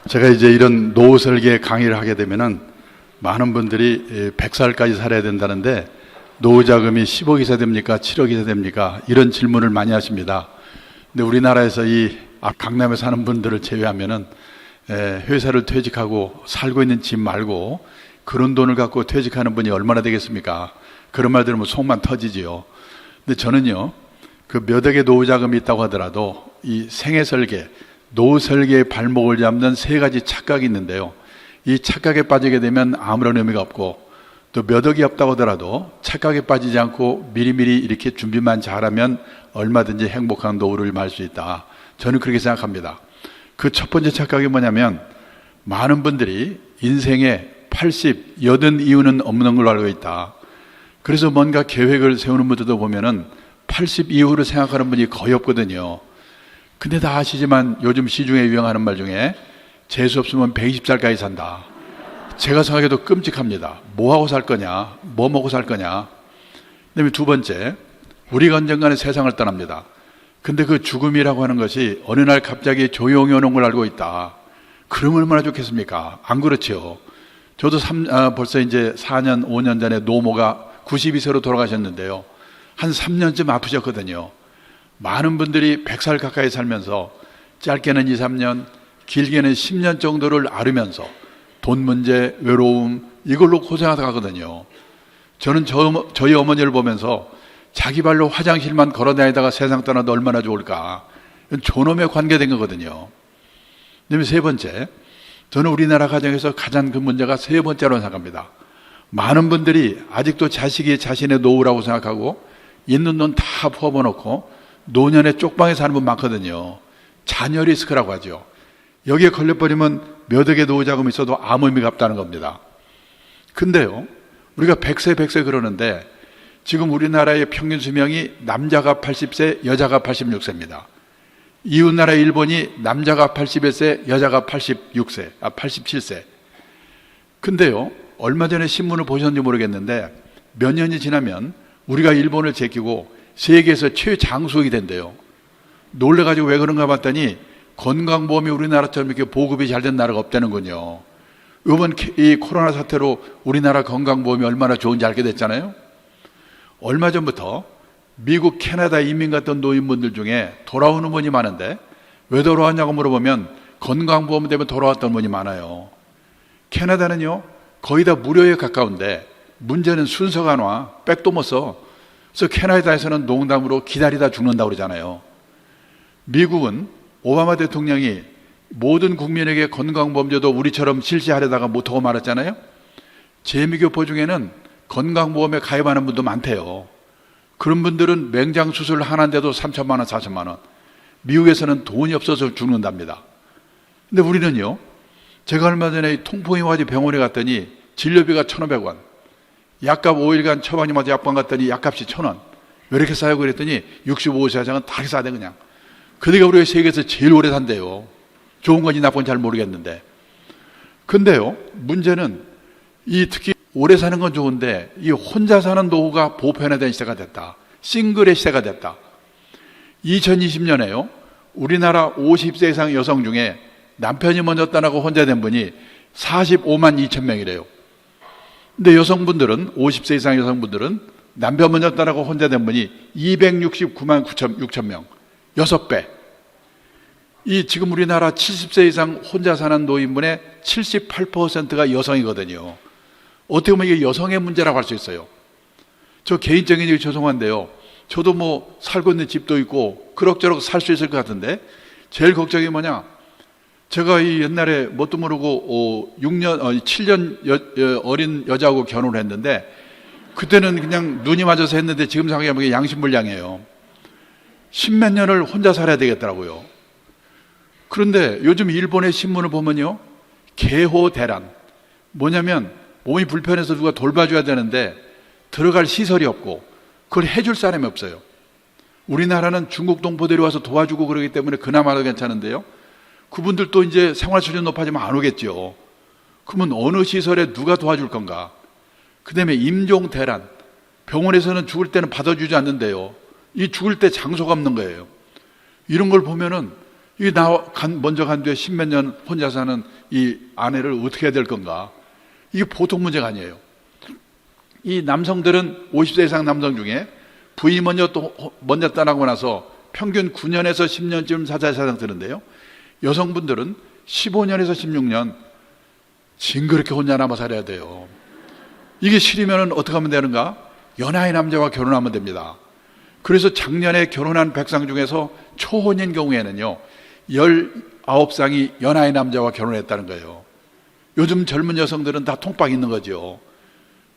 제가 이제 이런 노후 설계 강의를 하게 되면은 많은 분들이 100살까지 살아야 된다는데 노후 자금이 10억이 사 됩니까? 7억이 사 됩니까? 이런 질문을 많이 하십니다. 근데 우리나라에서 이 강남에 사는 분들을 제외하면은 회사를 퇴직하고 살고 있는 집 말고 그런 돈을 갖고 퇴직하는 분이 얼마나 되겠습니까? 그런 말 들으면 속만 터지지요. 근데 저는요, 그 몇 억의 노후 자금이 있다고 하더라도 이 생애 설계, 노후 설계의 발목을 잡는 세 가지 착각이 있는데요. 이 착각에 빠지게 되면 아무런 의미가 없고 또 몇 억이 없다고 하더라도 착각에 빠지지 않고 미리미리 이렇게 준비만 잘하면 얼마든지 행복한 노후를 말 수 있다. 저는 그렇게 생각합니다. 그 첫 번째 착각이 뭐냐면 많은 분들이 인생에 80, 80 이후는 없는 걸로 알고 있다. 그래서 뭔가 계획을 세우는 분들도 보면은 80 이후를 생각하는 분이 거의 없거든요. 근데 다 아시지만 요즘 시중에 유행하는 말 중에 재수 없으면 120살까지 산다. 제가 생각해도 끔찍합니다. 뭐 하고 살 거냐? 뭐 먹고 살 거냐? 그다음에 두 번째, 우리가 언젠가는 세상을 떠납니다. 근데 그 죽음이라고 하는 것이 어느 날 갑자기 조용히 오는 걸 알고 있다. 그럼 얼마나 좋겠습니까? 안 그렇죠? 저도 벌써 이제 4년, 5년 전에 노모가 92세로 돌아가셨는데요. 한 3년쯤 아프셨거든요. 많은 분들이 100살 가까이 살면서 짧게는 2, 3년, 길게는 10년 정도를 앓으면서 돈 문제, 외로움 이걸로 고생하다 가거든요. 저는 저희 어머니를 보면서 자기 발로 화장실만 걸어다니다가 세상 떠나도 얼마나 좋을까. 이건 존엄에 관계된 거거든요. 그다음에 세 번째, 저는 우리나라 가정에서 가장 큰 문제가 세 번째로 생각합니다. 많은 분들이 아직도 자식이 자신의 노후라고 생각하고 있는 돈 다 퍼부어놓고 노년에 쪽방에 사는 분 많거든요. 자녀 리스크라고 하죠. 여기에 걸려버리면 몇 억의 노후 자금이 있어도 아무 의미가 없다는 겁니다. 근데요, 우리가 100세 그러는데 지금 우리나라의 평균 수명이 남자가 80세, 여자가 86세입니다. 이웃나라 일본이 남자가 81세, 여자가 87세. 근데요, 얼마 전에 신문을 보셨는지 모르겠는데 몇 년이 지나면 우리가 일본을 제끼고 세계에서 최장수익이 된대요. 놀래가지고 왜 그런가 봤더니 건강보험이 우리나라처럼 이렇게 보급이 잘 된 나라가 없다는군요. 이번 이 코로나 사태로 우리나라 건강보험이 얼마나 좋은지 알게 됐잖아요. 얼마 전부터 미국, 캐나다 이민 갔던 노인분들 중에 돌아오는 분이 많은데 왜 돌아왔냐고 물어보면 건강보험 때문에 돌아왔던 분이 많아요. 캐나다는요, 거의 다 무료에 가까운데 문제는 순서가 안 와. 백도 못 써. 그래서 캐나다에서는 농담으로 기다리다 죽는다고 그러잖아요. 미국은 오바마 대통령이 모든 국민에게 건강보험제도 우리처럼 실시하려다가 못하고 말았잖아요. 재미교포 중에는 건강보험에 가입하는 분도 많대요. 그런 분들은 맹장 수술 하나인데도 3천만 원, 4천만 원. 미국에서는 돈이 없어서 죽는답니다. 근데 우리는요, 제가 얼마 전에 통풍이 와가지고 병원에 갔더니 진료비가 1,500원. 약값 5일간 처방님한테 약방 갔더니 약값이 1,000원. 왜 이렇게 싸요? 그랬더니 65세 이상은 다 싸대 그냥. 그러니까 우리가 세계에서 제일 오래 산대요. 좋은 건지 나쁜 건지 잘 모르겠는데. 근데요, 문제는 특히 오래 사는 건 좋은데 이 혼자 사는 노후가 보편화된 시대가 됐다. 싱글의 시대가 됐다. 2020년에요, 우리나라 50세 이상 여성 중에 남편이 먼저 떠나고 혼자 된 분이 45만 2천 명이래요. 근데 여성분들은 50세 이상 여성분들은 남편 먼저 떠나고 혼자 된 분이 269만 6천 명. 6배. 지금 우리나라 70세 이상 혼자 사는 노인분의 78%가 여성이거든요. 어떻게 보면 이게 여성의 문제라고 할 수 있어요. 저 개인적인 얘기 죄송한데요. 저도 뭐 살고 있는 집도 있고 그럭저럭 살 수 있을 것 같은데 제일 걱정이 뭐냐? 제가 이 옛날에 뭣도 모르고 7년 어린 여자하고 결혼을 했는데 그때는 그냥 눈이 맞아서 했는데 지금 생각해보면 양심불량이에요. 10몇 년을 혼자 살아야 되겠더라고요. 그런데 요즘 일본의 신문을 보면요, 개호대란. 뭐냐면 몸이 불편해서 누가 돌봐줘야 되는데 들어갈 시설이 없고 그걸 해줄 사람이 없어요. 우리나라는 중국 동포들이 와서 도와주고 그러기 때문에 그나마도 괜찮은데요, 그분들도 이제 생활 수준 높아지면 안 오겠죠. 그러면 어느 시설에 누가 도와줄 건가? 그 다음에 임종 대란. 병원에서는 죽을 때는 받아주지 않는데요, 이 죽을 때 장소가 없는 거예요. 이런 걸 보면은 이 먼저 간 뒤에 십몇 년 혼자 사는 이 아내를 어떻게 해야 될 건가? 이게 보통 문제가 아니에요. 이 남성들은 50세 이상 남성 중에 부인이 먼저 떠나고 나서 평균 9년에서 10년쯤 사자사장 드는데요. 여성분들은 15년에서 16년 징그럽게 혼자 남아 살아야 돼요. 이게 싫으면 어떻게 하면 되는가? 연하의 남자와 결혼하면 됩니다. 그래서 작년에 결혼한 백상 중에서 초혼인 경우에는요, 19쌍이 연하의 남자와 결혼했다는 거예요. 요즘 젊은 여성들은 다 통박 있는 거죠.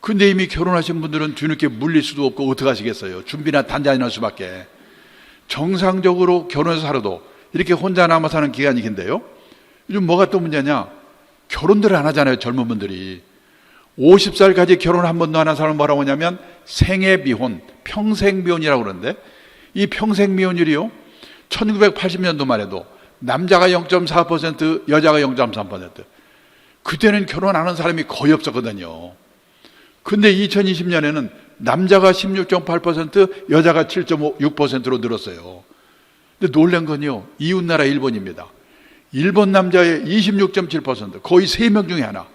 근데 이미 결혼하신 분들은 뒤늦게 물릴 수도 없고 어떡하시겠어요? 준비나 단장이나 할 수밖에. 정상적으로 결혼해서 살아도 이렇게 혼자 남아 사는 기간이 긴데요. 요즘 뭐가 또 문제냐? 결혼들을 안 하잖아요, 젊은 분들이. 50살까지 결혼 한 번도 안 한 사람은 뭐라고 하냐면 생애미혼, 평생미혼이라고 그러는데, 이 평생미혼율이요, 1980년도만 해도 남자가 0.4%, 여자가 0.3%. 그때는 결혼 안 한 사람이 거의 없었거든요. 근데 2020년에는 남자가 16.8%, 여자가 7.6%로 늘었어요. 근데 놀란 건요, 이웃나라 일본입니다. 일본 남자의 26.7%, 거의 3명 중에 하나.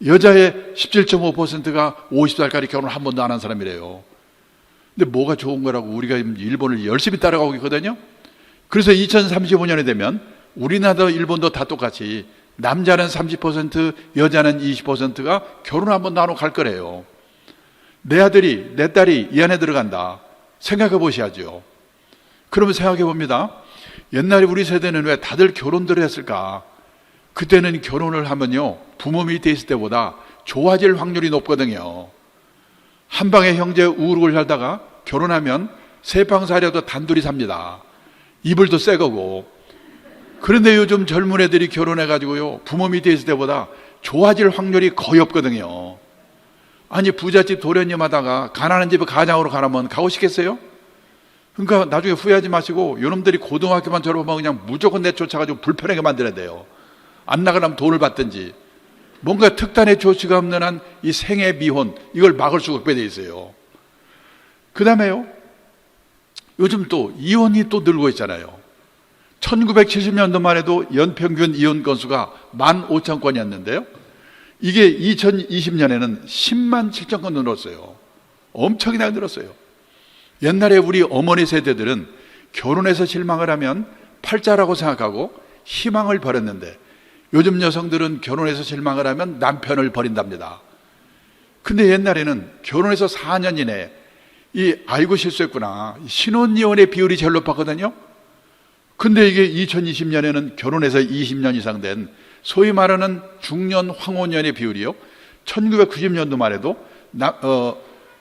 여자의 17.5%가 50살까지 결혼 한 번도 안 한 사람이래요. 근데 뭐가 좋은 거라고 우리가 일본을 열심히 따라가고 있거든요. 그래서 2035년에 되면 우리나라도 일본도 다 똑같이 남자는 30%, 여자는 20%가 결혼 한 번도 안 하고 갈 거래요. 내 아들이, 내 딸이 이 안에 들어간다. 생각해 보셔야죠. 그러면 생각해 봅니다. 옛날에 우리 세대는 왜 다들 결혼들을 했을까? 그때는 결혼을 하면요, 부모 밑에 있을 때보다 좋아질 확률이 높거든요. 한 방에 형제 우르고 살다가 결혼하면 세 방 살려도 단둘이 삽니다. 이불도 새 거고. 그런데 요즘 젊은 애들이 결혼해가지고요, 부모 밑에 있을 때보다 좋아질 확률이 거의 없거든요. 아니, 부잣집 도련님 하다가 가난한 집에 가장으로 가라면 가고 싶겠어요? 그러니까 나중에 후회하지 마시고, 요놈들이 고등학교만 졸업하면 그냥 무조건 내쫓아가지고 불편하게 만들어야 돼요. 안 나가려면 돈을 받든지. 뭔가 특단의 조치가 없는 한 이 생애 미혼, 이걸 막을 수가 없게 돼 있어요. 그 다음에요, 요즘 또 이혼이 또 늘고 있잖아요. 1970년도만 해도 연평균 이혼 건수가 15,000건이었는데요. 이게 2020년에는 10만 7천 건 늘었어요. 엄청나게 늘었어요. 옛날에 우리 어머니 세대들은 결혼해서 실망을 하면 팔자라고 생각하고 희망을 버렸는데, 요즘 여성들은 결혼해서 실망을 하면 남편을 버린답니다. 근데 옛날에는 결혼해서 4년 이내에 알고 실수했구나, 신혼이혼의 비율이 제일 높았거든요. 근데 이게 2020년에는 결혼해서 20년 이상 된 소위 말하는 중년 황혼년의 비율이요, 1990년도만 해도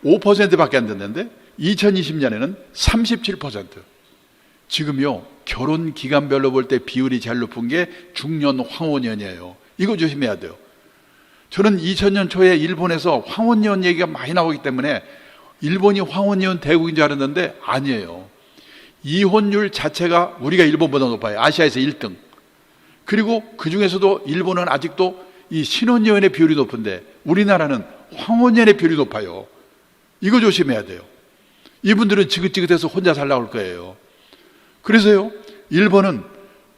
5%밖에 안 됐는데 2020년에는 37%. 지금요, 결혼 기간별로 볼 때 비율이 제일 높은 게 중년 황혼년이에요. 이거 조심해야 돼요. 저는 2000년 초에 일본에서 황혼년 얘기가 많이 나오기 때문에 일본이 황혼년 대국인 줄 알았는데 아니에요. 이혼율 자체가 우리가 일본보다 높아요. 아시아에서 1등. 그리고 그 중에서도 일본은 아직도 이 신혼여행의 비율이 높은데 우리나라는 황혼년의 비율이 높아요. 이거 조심해야 돼요. 이분들은 지긋지긋해서 혼자 살라고 할 거예요. 그래서요, 일본은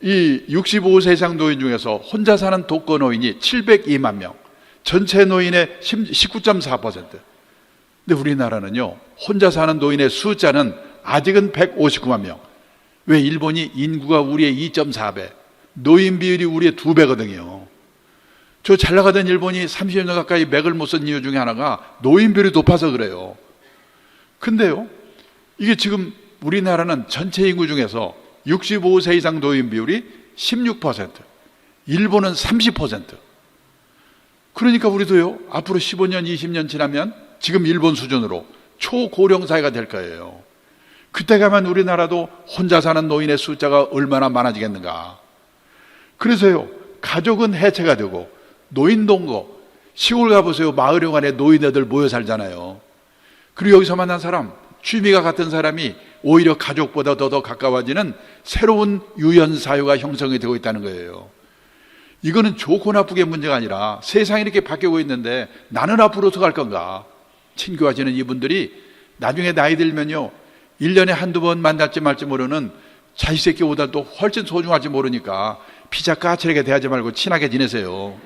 이 65세 이상 노인 중에서 혼자 사는 독거 노인이 702만 명, 전체 노인의 19.4%. 근데 우리나라는요, 혼자 사는 노인의 숫자는 아직은 159만 명. 왜? 일본이 인구가 우리의 2.4배, 노인 비율이 우리의 2배거든요. 저 잘 나가던 일본이 30년 가까이 맥을 못 쓴 이유 중에 하나가 노인 비율이 높아서 그래요. 근데요, 이게 지금 우리나라는 전체 인구 중에서 65세 이상 노인 비율이 16%, 일본은 30%. 그러니까 우리도요, 앞으로 15년, 20년 지나면 지금 일본 수준으로 초고령 사회가 될 거예요. 그때 가면 우리나라도 혼자 사는 노인의 숫자가 얼마나 많아지겠는가. 그래서요, 가족은 해체가 되고 노인동거, 시골 가보세요. 마을에 관에 노인네들 모여 살잖아요. 그리고 여기서 만난 사람, 취미가 같은 사람이 오히려 가족보다 더 가까워지는 새로운 유연사회가 형성이 되고 있다는 거예요. 이거는 좋고 나쁘게 문제가 아니라 세상이 이렇게 바뀌고 있는데 나는 앞으로 어떻게 할 건가. 친교하시는 이분들이 나중에 나이 들면요, 1년에 한두 번 만날지 말지 모르는 자식 새끼보다도 훨씬 소중할지 모르니까 피자 까칠하게 대하지 말고 친하게 지내세요.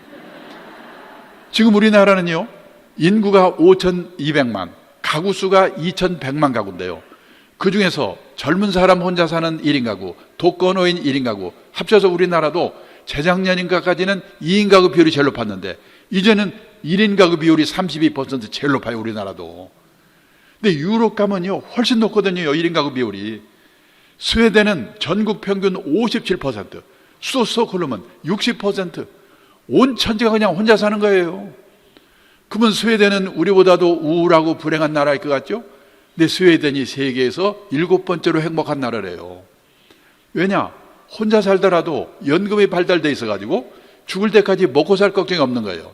지금 우리나라는요, 인구가 5,200만, 가구 수가 2,100만 가구인데요. 그 중에서 젊은 사람 혼자 사는 1인 가구, 독거노인 1인 가구 합쳐서 우리나라도 재작년인가까지는 2인 가구 비율이 제일 높았는데 이제는 1인 가구 비율이 32% 제일 높아요, 우리나라도. 근데 유럽 가면요, 훨씬 높거든요, 1인 가구 비율이. 스웨덴은 전국 평균 57%, 수도 스톡홀름은 60%, 온 천지가 그냥 혼자 사는 거예요. 그러면 스웨덴은 우리보다도 우울하고 불행한 나라일 것 같죠? 근데 스웨덴이 세계에서 7번째로 행복한 나라래요. 왜냐? 혼자 살더라도 연금이 발달돼 있어가지고 죽을 때까지 먹고 살 걱정이 없는 거예요.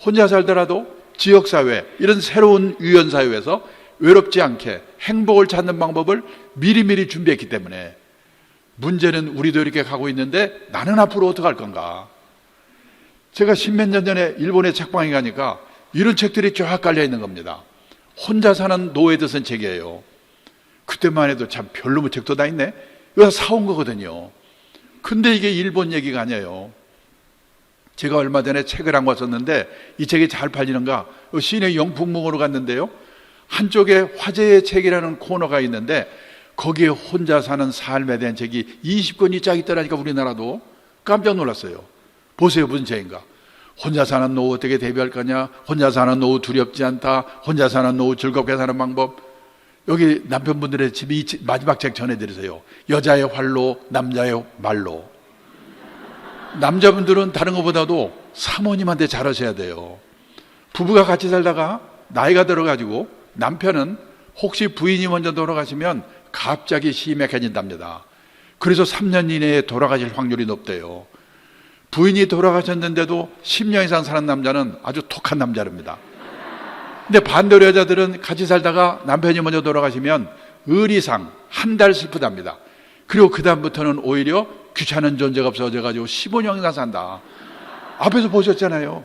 혼자 살더라도 지역사회, 이런 새로운 유연사회에서 외롭지 않게 행복을 찾는 방법을 미리미리 준비했기 때문에. 문제는 우리도 이렇게 가고 있는데 나는 앞으로 어떻게 할 건가? 제가 십몇 년 전에 일본에 책방에 가니까 이런 책들이 쫙 깔려 있는 겁니다. 혼자 사는 노예들 쓴 책이에요. 그때만 해도 참 별로 책도 다 있네. 이거 사온 거거든요. 근데 이게 일본 얘기가 아니에요. 제가 얼마 전에 책을 안 왔었는데 이 책이 잘 팔리는가 시내 영풍문고로 갔는데요, 한쪽에 화제의 책이라는 코너가 있는데 거기에 혼자 사는 삶에 대한 책이 20권이 쫙 있더라니까. 우리나라도 깜짝 놀랐어요. 보세요, 무슨 책인가. 혼자 사는 노후 어떻게 대비할 거냐, 혼자 사는 노후 두렵지 않다, 혼자 사는 노후 즐겁게 사는 방법. 여기 남편분들의 집이 이 마지막 책 전해드리세요. 여자의 활로, 남자의 말로. 남자분들은 다른 것보다도 사모님한테 잘하셔야 돼요. 부부가 같이 살다가 나이가 들어가지고 남편은 혹시 부인이 먼저 돌아가시면 갑자기 심각해진답니다. 그래서 3년 이내에 돌아가실 확률이 높대요. 부인이 돌아가셨는데도 10년 이상 사는 남자는 아주 독한 남자랍니다. 근데 반대로 여자들은 같이 살다가 남편이 먼저 돌아가시면 의리상 한 달 슬프답니다. 그리고 그 다음부터는 오히려 귀찮은 존재가 없어져가지고 15년 이상 산다. 앞에서 보셨잖아요.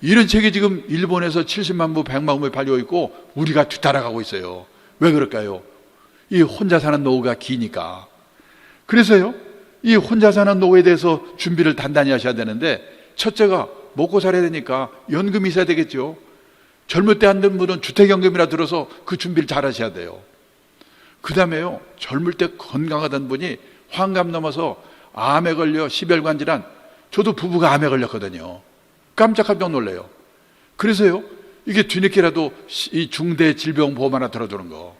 이런 책이 지금 일본에서 70만 부, 100만 부에 팔리고 있고 우리가 뒤따라가고 있어요. 왜 그럴까요? 이 혼자 사는 노후가 기니까. 그래서요, 이 혼자 사는 노후에 대해서 준비를 단단히 하셔야 되는데, 첫째가 먹고 살아야 되니까 연금이 있어야 되겠죠. 젊을 때 안 든 분은 주택연금이라 들어서 그 준비를 잘 하셔야 돼요. 그 다음에요, 젊을 때 건강하던 분이 환갑 넘어서 암에 걸려 심혈관 질환, 저도 부부가 암에 걸렸거든요. 깜짝깜짝 놀래요. 그래서요, 이게 뒤늦게라도 이 중대 질병보험 하나 들어두는 거.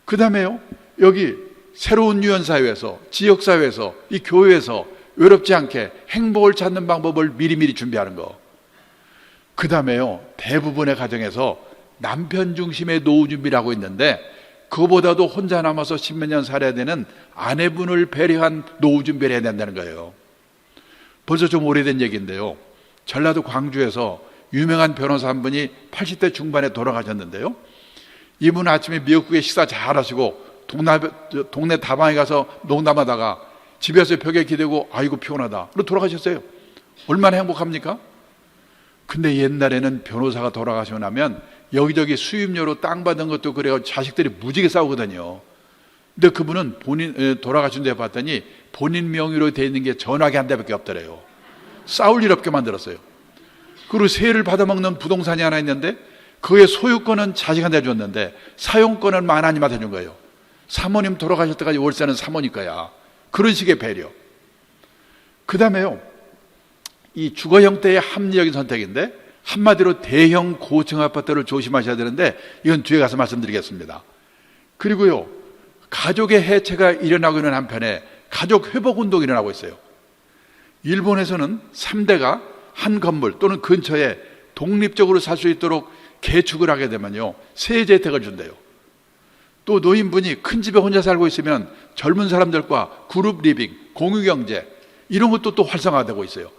그 다음에요, 여기 새로운 유연사회에서, 지역사회에서, 이 교회에서 외롭지 않게 행복을 찾는 방법을 미리미리 준비하는 거. 그 다음에요, 대부분의 가정에서 남편 중심의 노후 준비를 하고 있는데 그거보다도 혼자 남아서 십몇 년 살아야 되는 아내분을 배려한 노후 준비를 해야 된다는 거예요. 벌써 좀 오래된 얘기인데요, 전라도 광주에서 유명한 변호사 한 분이 80대 중반에 돌아가셨는데요, 이분은 아침에 미역국에 식사 잘 하시고 동네 다방에 가서 농담하다가 집에서 벽에 기대고 아이고 피곤하다 그러고 돌아가셨어요. 얼마나 행복합니까? 근데 옛날에는 변호사가 돌아가시고 나면 여기저기 수임료로 땅 받은 것도 그래요. 자식들이 무지개 싸우거든요. 근데 그분은 돌아가신 데 봤더니 본인 명의로 돼 있는 게 전화기 한 대밖에 없더래요. 싸울 일 없게 만들었어요. 그리고 세를 받아먹는 부동산이 하나 있는데 그의 소유권은 자식한테 줬는데 사용권은 만하님한테 준 거예요. 사모님 돌아가실 때까지 월세는 사모님 거야. 그런 식의 배려. 그 다음에요, 이 주거 형태의 합리적인 선택인데 한마디로 대형 고층 아파트를 조심하셔야 되는데 이건 뒤에 가서 말씀드리겠습니다. 그리고요, 가족의 해체가 일어나고 있는 한편에 가족 회복 운동이 일어나고 있어요. 일본에서는 3대가 한 건물 또는 근처에 독립적으로 살 수 있도록 개축을 하게 되면요, 세제 혜택을 준대요. 또 노인분이 큰 집에 혼자 살고 있으면 젊은 사람들과 그룹 리빙, 공유경제 이런 것도 또 활성화되고 있어요.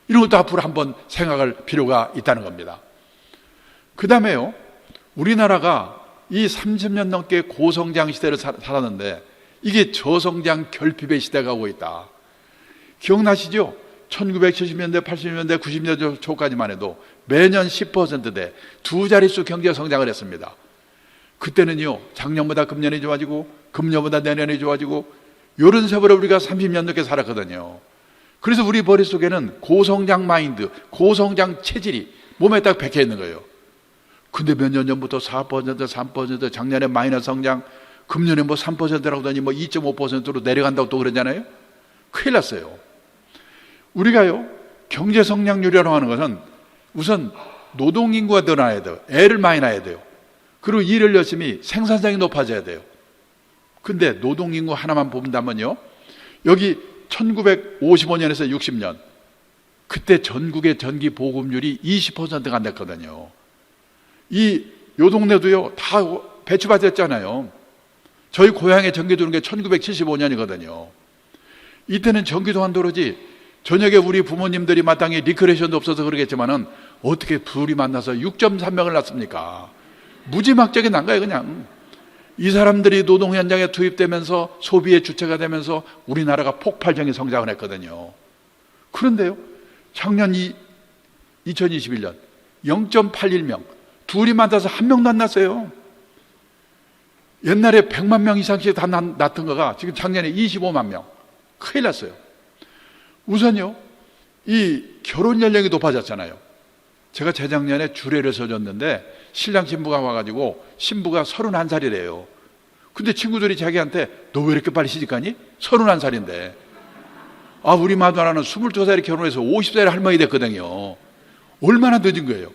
이런 것도 앞으로 한번 생각할 필요가 있다는 겁니다. 그 다음에요, 우리나라가 이 30년 넘게 고성장 시대를 살았는데 이게 저성장 결핍의 시대가 오고 있다. 기억나시죠? 1970년대, 80년대, 90년대 초까지만 해도 매년 10%대 두 자릿수 경제 성장을 했습니다. 그때는요, 작년보다 금년이 좋아지고 금년보다 내년이 좋아지고 이런 세월을 우리가 30년 넘게 살았거든요. 그래서 우리 머릿속에는 고성장 마인드, 고성장 체질이 몸에 딱 박혀 있는 거예요. 근데 몇 년 전부터 4%, 3%, 작년에 마이너스 성장, 금년에 뭐 3%라고 하더니 뭐 2.5%로 내려간다고 또 그러잖아요. 큰일 났어요. 우리가요, 경제 성장률이라고 하는 것은 우선 노동인구가 늘어나야 돼요. 애를 많이 낳아야 돼요. 그리고 일을 열심히 생산성이 높아져야 돼요. 근데 노동인구 하나만 본다면요, 여기 1955년에서 60년, 그때 전국의 전기 보급률이 20%가 안 됐거든요. 요 동네도요, 다 배추밭이었잖아요. 저희 고향에 전기 들어온 게 1975년이거든요. 이때는 전기도 안 들어오지, 저녁에 우리 부모님들이 마땅히 리크레이션도 없어서 그러겠지만은 어떻게 둘이 만나서 6.3명을 낳습니까? 무지막지하게 난 거예요, 그냥. 이 사람들이 노동 현장에 투입되면서 소비의 주체가 되면서 우리나라가 폭발적인 성장을 했거든요. 그런데요, 작년 2021년 0.81명, 둘이 만나서 한 명도 안 났어요. 옛날에 100만 명 이상씩 다 낳던 거가 지금 작년에 25만 명. 큰일 났어요. 우선요, 이 결혼 연령이 높아졌잖아요. 제가 재작년에 주례를 서줬는데 신랑 신부가 와가지고 신부가 31살이래요. 근데 친구들이 자기한테 너 왜 이렇게 빨리 시집가니? 31살인데. 아, 우리 마누라는 22살에 결혼해서 50살에 할머니 됐거든요. 얼마나 늦은 거예요.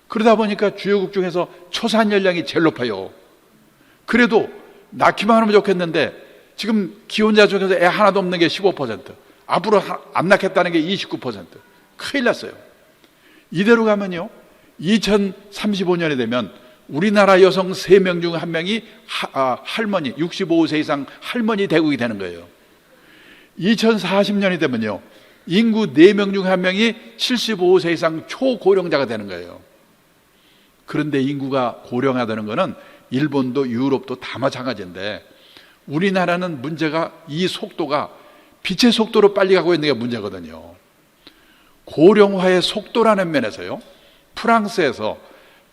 그러다 보니까 주요국 중에서 초산 연령이 제일 높아요. 그래도 낳기만 하면 좋겠는데 지금 기혼자 중에서 애 하나도 없는 게 15%, 앞으로 안 낳겠다는 게 29%. 큰일 났어요. 이대로 가면요, 2035년이 되면 우리나라 여성 3명 중 1명이 할머니, 65세 이상 할머니 대국이 되는 거예요. 2040년이 되면요, 인구 4명 중 1명이 75세 이상 초고령자가 되는 거예요. 그런데 인구가 고령화되는 거는 일본도 유럽도 다 마찬가지인데 우리나라는 문제가 이 속도가 빛의 속도로 빨리 가고 있는 게 문제거든요. 고령화의 속도라는 면에서요, 프랑스에서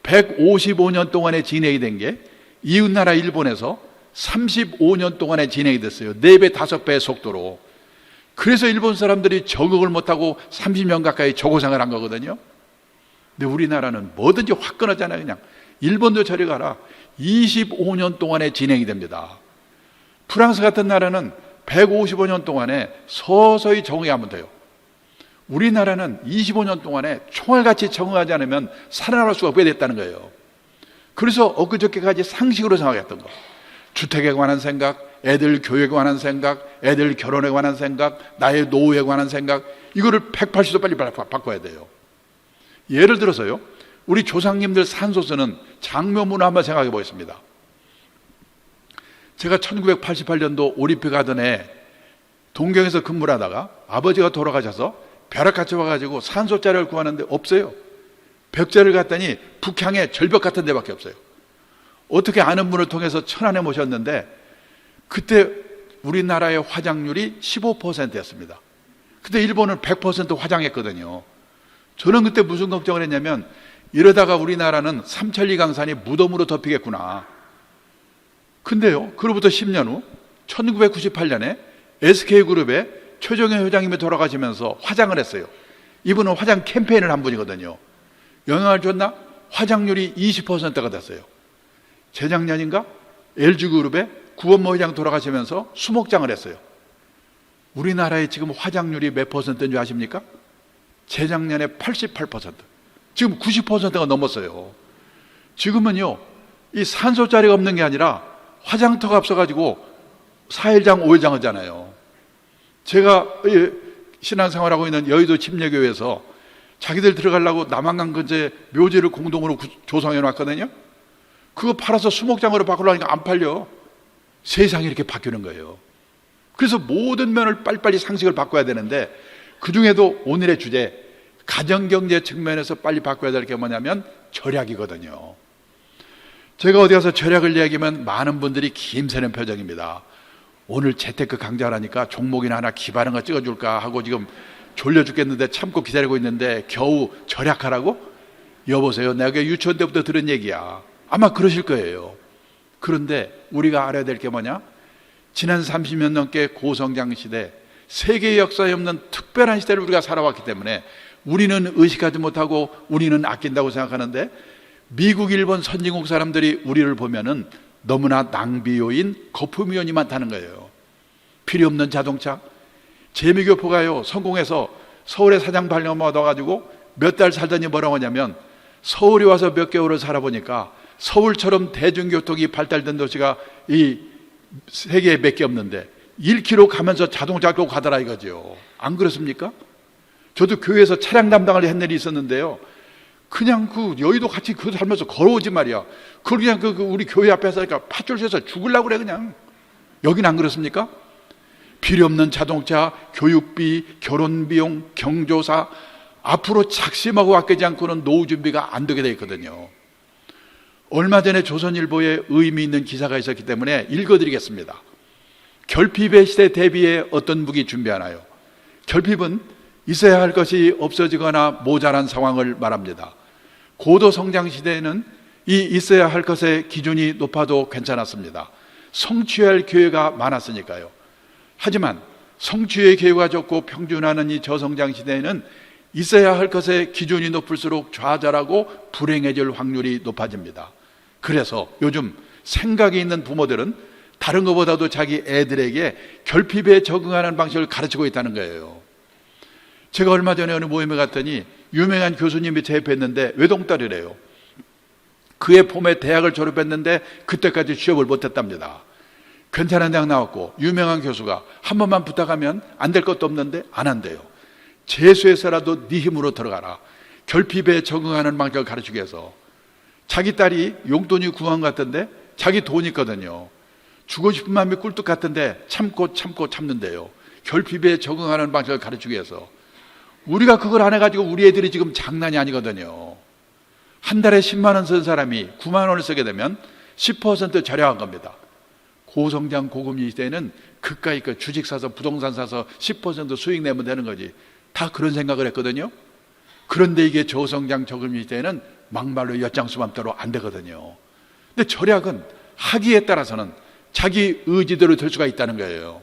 155년 동안에 진행이 된 게 이웃나라 일본에서 35년 동안에 진행이 됐어요. 4배, 5배의 속도로. 그래서 일본 사람들이 적응을 못하고 30년 가까이 저고생을 한 거거든요. 근데 우리나라는 뭐든지 확 끊어잖아요. 그냥 일본도 저리 가라, 25년 동안에 진행이 됩니다. 프랑스 같은 나라는 155년 동안에 서서히 적응하면 돼요. 우리나라는 25년 동안에 총알같이 적응하지 않으면 살아날 수가 없게 됐다는 거예요. 그래서 엊그저께까지 상식으로 생각했던 거, 주택에 관한 생각, 애들 교육에 관한 생각, 애들 결혼에 관한 생각, 나의 노후에 관한 생각, 이거를 180도 빨리 바꿔야 돼요. 예를 들어서요, 우리 조상님들 산소 쓰는 장묘문을 한번 생각해 보겠습니다. 제가 1988년도 올림픽 가든에 동경에서 근무를 하다가 아버지가 돌아가셔서 벼락같이 와가지고 산소자리를 구하는데 없어요. 벽자를 갔더니 북향에 절벽 같은 데밖에 없어요. 어떻게 아는 분을 통해서 천안에 모셨는데 그때 우리나라의 화장률이 15%였습니다. 그때 일본은 100% 화장했거든요. 저는 그때 무슨 걱정을 했냐면 이러다가 우리나라는 삼천리 강산이 무덤으로 덮이겠구나. 근데요, 그로부터 10년 후 1998년에 SK그룹의 최정현 회장님이 돌아가시면서 화장을 했어요. 이분은 화장 캠페인을 한 분이거든요. 영향을 줬나? 화장률이 20%가 됐어요. 재작년인가? LG그룹의 구원모 회장 돌아가시면서 수목장을 했어요. 우리나라의 지금 화장률이 몇 %인지 아십니까? 재작년에 88%, 지금 90%가 넘었어요. 지금은요, 이 산소자리가 없는 게 아니라 화장터가 없어가지고 4일장 5일장 하잖아요. 제가 신앙생활하고 있는 여의도 침례교회에서 자기들 들어가려고 남한강 근처에 묘지를 공동으로 조성해 놨거든요. 그거 팔아서 수목장으로 바꾸려니까 안 팔려. 세상이 이렇게 바뀌는 거예요. 그래서 모든 면을 빨리빨리 상식을 바꿔야 되는데 그 중에도 오늘의 주제, 가정경제 측면에서 빨리 바꿔야 될 게 뭐냐면 절약이거든요. 제가 어디 가서 절약을 이야기하면 많은 분들이 김새는 표정입니다. 오늘 재테크 강좌라니까 종목이나 하나 기발한 거 찍어줄까 하고 지금 졸려 죽겠는데 참고 기다리고 있는데 겨우 절약하라고? 여보세요, 내가 유치원 때부터 들은 얘기야. 아마 그러실 거예요. 그런데 우리가 알아야 될 게 뭐냐? 지난 30년 넘게 고성장 시대, 세계 역사에 없는 특별한 시대를 우리가 살아왔기 때문에 우리는 의식하지 못하고 우리는 아낀다고 생각하는데, 미국, 일본 선진국 사람들이 우리를 보면은 너무나 낭비요인, 거품요인이 많다는 거예요. 필요 없는 자동차. 재미교포가요, 성공해서 서울에 사장 발령 얻어가지고 몇 달 살더니 뭐라고 하냐면, 서울에 와서 몇 개월을 살아보니까 서울처럼 대중교통이 발달된 도시가 이 세계에 몇 개 없는데 1km 가면서 자동차 끌고 가더라 이거죠. 안 그렇습니까? 저도 교회에서 차량 담당을 한 일이 있었는데요, 그냥 그 여의도 같이 그 살면서 걸어오지 말이야. 그걸 그냥 우리 교회 앞에서 하니까 팥줄 쇠서 죽으려고 그래 그냥. 여긴 안 그렇습니까? 필요 없는 자동차, 교육비, 결혼비용, 경조사, 앞으로 작심하고 아끼지 않고는 노후 준비가 안 되게 돼 있거든요. 얼마 전에 조선일보에 의미 있는 기사가 있었기 때문에 읽어드리겠습니다. 결핍의 시대 대비해 어떤 무기 준비하나요? 결핍은 있어야 할 것이 없어지거나 모자란 상황을 말합니다. 고도 성장 시대에는 이 있어야 할 것의 기준이 높아도 괜찮았습니다. 성취할 기회가 많았으니까요. 하지만 성취의 기회가 적고 평준화하는 이 저성장 시대에는 있어야 할 것의 기준이 높을수록 좌절하고 불행해질 확률이 높아집니다. 그래서 요즘 생각이 있는 부모들은 다른 것보다도 자기 애들에게 결핍에 적응하는 방식을 가르치고 있다는 거예요. 제가 얼마 전에 어느 모임에 갔더니 유명한 교수님이 제 옆에 있는데 외동딸이래요. 그의 봄에 대학을 졸업했는데 그때까지 취업을 못했답니다. 괜찮은 대학 나왔고 유명한 교수가 한 번만 부탁하면 안 될 것도 없는데 안 한대요. 재수해서라도 네 힘으로 들어가라. 결핍에 적응하는 방식을 가르치기 위해서. 자기 딸이 용돈이 궁한 것 같은데 자기 돈 있거든요. 주고 싶은 마음이 꿀뚝 같은데 참고 참는데요. 결핍에 적응하는 방식을 가르치기 위해서. 우리가 그걸 안 해가지고 우리 애들이 지금 장난이 아니거든요. 한 달에 10만 원 쓴 사람이 9만 원을 쓰게 되면 10% 절약한 겁니다. 고성장 고금리 시대에는 그까이 주식 사서 부동산 사서 10% 수익 내면 되는 거지. 다 그런 생각을 했거든요. 그런데 이게 저성장 저금리 시대에는 막말로 엿장수맘대로 안 되거든요. 근데 절약은 하기에 따라서는 자기 의지대로 될 수가 있다는 거예요.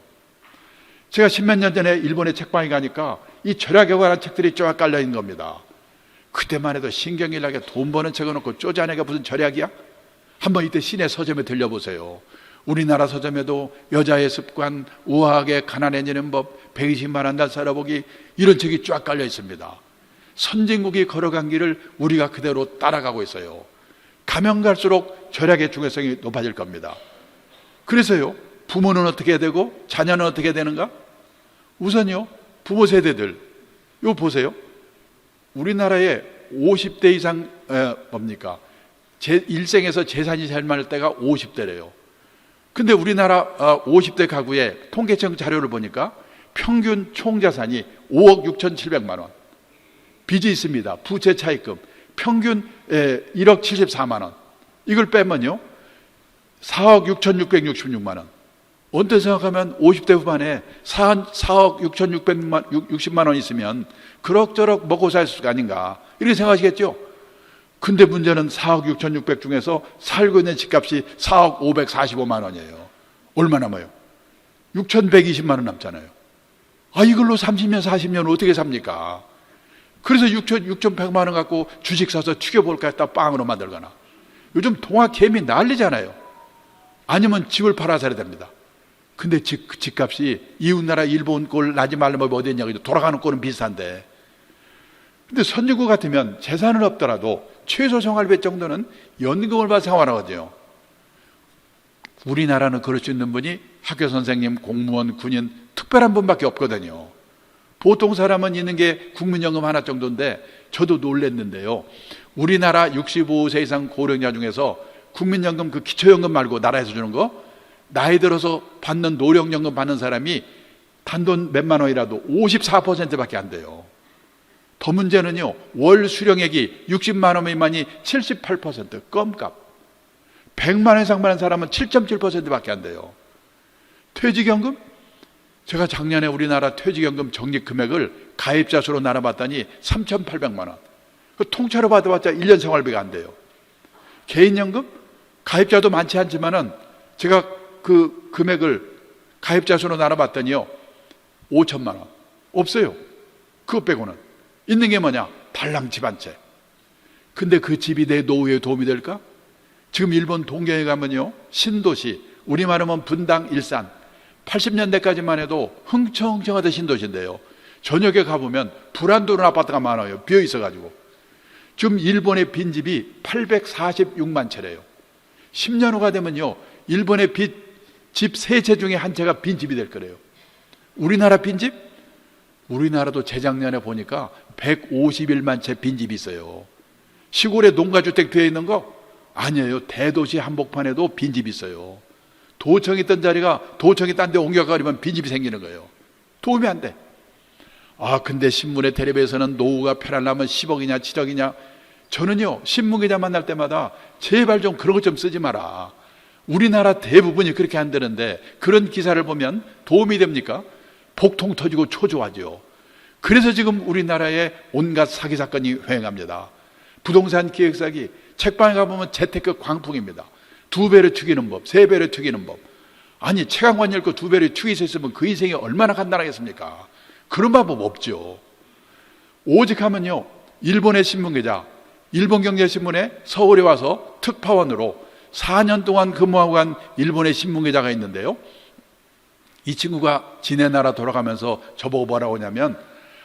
제가 10몇 년 전에 일본에 책방에 가니까 이 절약에 관한 책들이 쫙 깔려 있는 겁니다. 그때만 해도 신경이 나게 돈 버는 책을 놓고 쪼잔하게 무슨 절약이야? 한번 이때 시내 서점에 들려보세요. 우리나라 서점에도 여자의 습관, 우아하게 가난해지는 법, 120만 한 달 살아보기, 이런 책이 쫙 깔려 있습니다. 선진국이 걸어간 길을 우리가 그대로 따라가고 있어요. 가면 갈수록 절약의 중요성이 높아질 겁니다. 그래서요, 부모는 어떻게 해야 되고 자녀는 어떻게 해야 되는가? 우선요, 부모 세대들 이거 보세요. 우리나라에 50대 이상 뭡니까? 일생에서 재산이 제일 많을 때가 50대래요. 근데 우리나라 50대 가구의 통계청 자료를 보니까 평균 총자산이 5억 6,700만 원. 빚이 있습니다. 부채 차입금 평균 1억 74만 원. 이걸 빼면요 4억 6,666만 원. 언뜻 생각하면 50대 후반에 4억 6,660만 원 있으면 그럭저럭 먹고 살 수가 아닌가 이렇게 생각하시겠죠. 근데 문제는 4억 6,600 중에서 살고 있는 집값이 4억 545만 원이에요. 얼마 남아요? 6,120만 원 남잖아요. 이걸로 30년 40년 어떻게 삽니까? 그래서 6,100만 원 갖고 주식 사서 튀겨볼까 했다 빵으로 만들거나, 요즘 동학 개미 난리잖아요. 아니면 집을 팔아 살아야 됩니다. 근데 집값이 이웃나라 일본 꼴 나지 말라면 어디 있냐고, 돌아가는 꼴은 비슷한데. 근데 선진국 같으면 재산은 없더라도 최소 생활비 정도는 연금을 받아 생활하거든요. 우리나라는 그럴 수 있는 분이 학교 선생님, 공무원, 군인 특별한 분밖에 없거든요. 보통 사람은 있는 게 국민연금 하나 정도인데, 저도 놀랐는데요, 우리나라 65세 이상 고령자 중에서 국민연금 그 기초연금 말고 나라에서 주는 거 나이 들어서 받는 노령연금 받는 사람이 단돈 몇만 원이라도 54%밖에 안 돼요. 더 문제는요, 월 수령액이 60만 원 미만이 78%, 껌값. 100만 원 이상 받는 사람은 7.7%밖에 안 돼요. 퇴직연금? 제가 작년에 우리나라 퇴직연금 적립 금액을 가입자 수로 나눠봤더니 3,800만 원. 그 통째로 받아봤자 1년 생활비가 안 돼요. 개인연금? 가입자도 많지 않지만은 제가 그 금액을 가입자 수로 나눠봤더니요 5천만 원 없어요. 그것 빼고는 있는 게 뭐냐? 달랑 집 한 채. 근데 그 집이 내 노후에 도움이 될까? 지금 일본 동경에 가면요 신도시, 우리말하면 분당, 일산, 80년대까지만 해도 흥청흥청하던 신도시인데요 저녁에 가보면 불안도는 아파트가 많아요. 비어 있어가지고. 지금 일본의 빈집이 846만 채래요. 10년 후가 되면요 일본의 집 3채 중에 한 채가 빈집이 될 거래요. 우리나라 빈집? 우리나라도 재작년에 보니까 151만 채 빈집이 있어요. 시골에 농가주택 되어 있는 거? 아니에요. 대도시 한복판에도 빈집이 있어요. 도청이 있던 자리가 도청이 딴 데 옮겨가려면 빈집이 생기는 거예요. 도움이 안 돼. 근데 신문에 텔레비에서는 노후가 편하려면 10억이냐 7억이냐. 저는요 신문기자 만날 때마다 제발 좀 그런 것 좀 쓰지 마라. 우리나라 대부분이 그렇게 안 되는데 그런 기사를 보면 도움이 됩니까? 복통 터지고 초조하죠. 그래서 지금 우리나라에 온갖 사기 사건이 횡행합니다. 부동산 기획 사기, 책방에 가보면 재테크 광풍입니다. 2배로 튀기는 법, 3배로 튀기는 법. 아니 최강관 읽고 2배로 튀길 수 있으면 그 인생이 얼마나 간단하겠습니까? 그런 방법 없죠. 오직 하면요 일본의 신문기자, 일본경제신문에 서울에 와서 특파원으로 4년 동안 근무하고 간 일본의 신문기자가 있는데요 이 친구가 지네 나라 돌아가면서 저보고 뭐라고 하냐면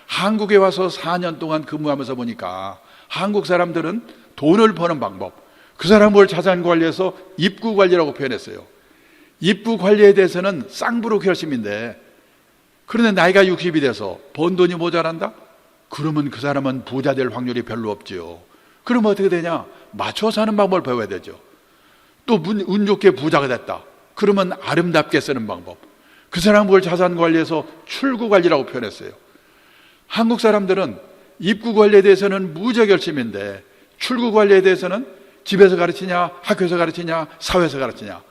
한국에 와서 4년 동안 근무하면서 보니까 한국 사람들은 돈을 버는 방법, 그 사람을 자산 관리해서 입구 관리라고 표현했어요. 입구 관리에 대해서는 쌍부로 결심인데 그런데 나이가 60이 돼서 번 돈이 모자란다? 그러면 그 사람은 부자 될 확률이 별로 없지요. 그러면 어떻게 되냐? 맞춰 사는 방법을 배워야 되죠. 또 운 좋게 부자가 됐다. 그러면 아름답게 쓰는 방법. 그 사람을 자산 관리해서 출구 관리라고 표현했어요. 한국 사람들은 입구 관리에 대해서는 무저결심인데 출구 관리에 대해서는 집에서 가르치냐, 학교에서 가르치냐, 사회에서 가르치냐.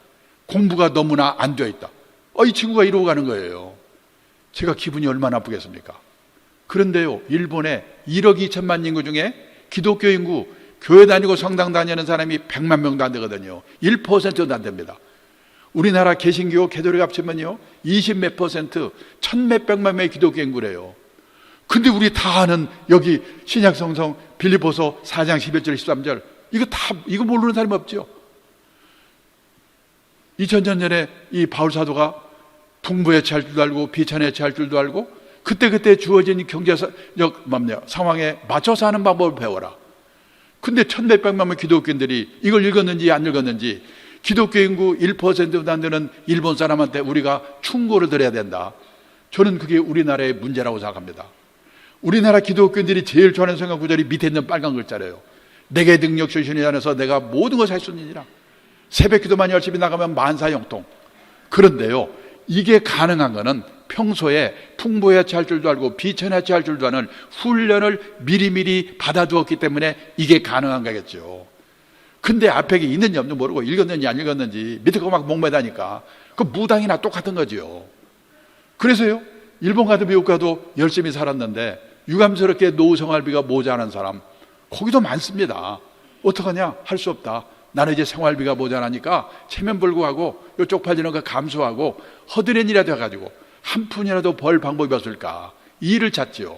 공부가 너무나 안 되어 있다. 이 친구가 이러고 가는 거예요. 제가 기분이 얼마나 나쁘겠습니까? 그런데요, 일본에 1억 2천만 인구 중에 기독교 인구, 교회 다니고 성당 다니는 사람이 100만 명도 안 되거든요. 1%도 안 됩니다. 우리나라 개신교, 개도력 합치면요 20몇 %, 1,몇백만 명의 기독교 인구래요. 근데 우리 다 아는 여기 신약성성 빌립보서 4장 11절 13절 이거 모르는 사람이 없죠. 2000년 전에 이 바울 사도가 풍부에 처할 줄도 알고 비천에 처할 줄도 알고 그때 주어진 경제적 상황에 맞춰서 하는 방법을 배워라. 근데 1,몇백만 명 기독교인들이 이걸 읽었는지 안 읽었는지 기독교 인구 1%도 안 되는 일본 사람한테 우리가 충고를 드려야 된다. 저는 그게 우리나라의 문제라고 생각합니다. 우리나라 기독교인들이 제일 좋아하는 성경 구절이 밑에 있는 빨간 글자래요. 내게 능력 주시니 안에서 내가 모든 것을 할 수 있느니라. 새벽 기도만 열심히 나가면 만사형통. 그런데요, 이게 가능한 거는 평소에 풍부에 처할 줄도 알고 비천에 처할 줄도 아는 훈련을 미리미리 받아두었기 때문에 이게 가능한 거겠죠. 근데 앞에 있는지 없는지 모르고 읽었는지 안 읽었는지 밑에 거 막 목매다니까 그 무당이나 똑같은 거죠. 그래서요, 일본 가도 미국 가도 열심히 살았는데 유감스럽게 노후 생활비가 모자란 사람 거기도 많습니다. 어떡하냐? 할 수 없다. 나는 이제 생활비가 모자라니까 체면불구하고 이쪽 팔리는 거 감수하고 허드렛 일이라도 해가지고 한 푼이라도 벌 방법이 없을까? 이 일을 찾지요.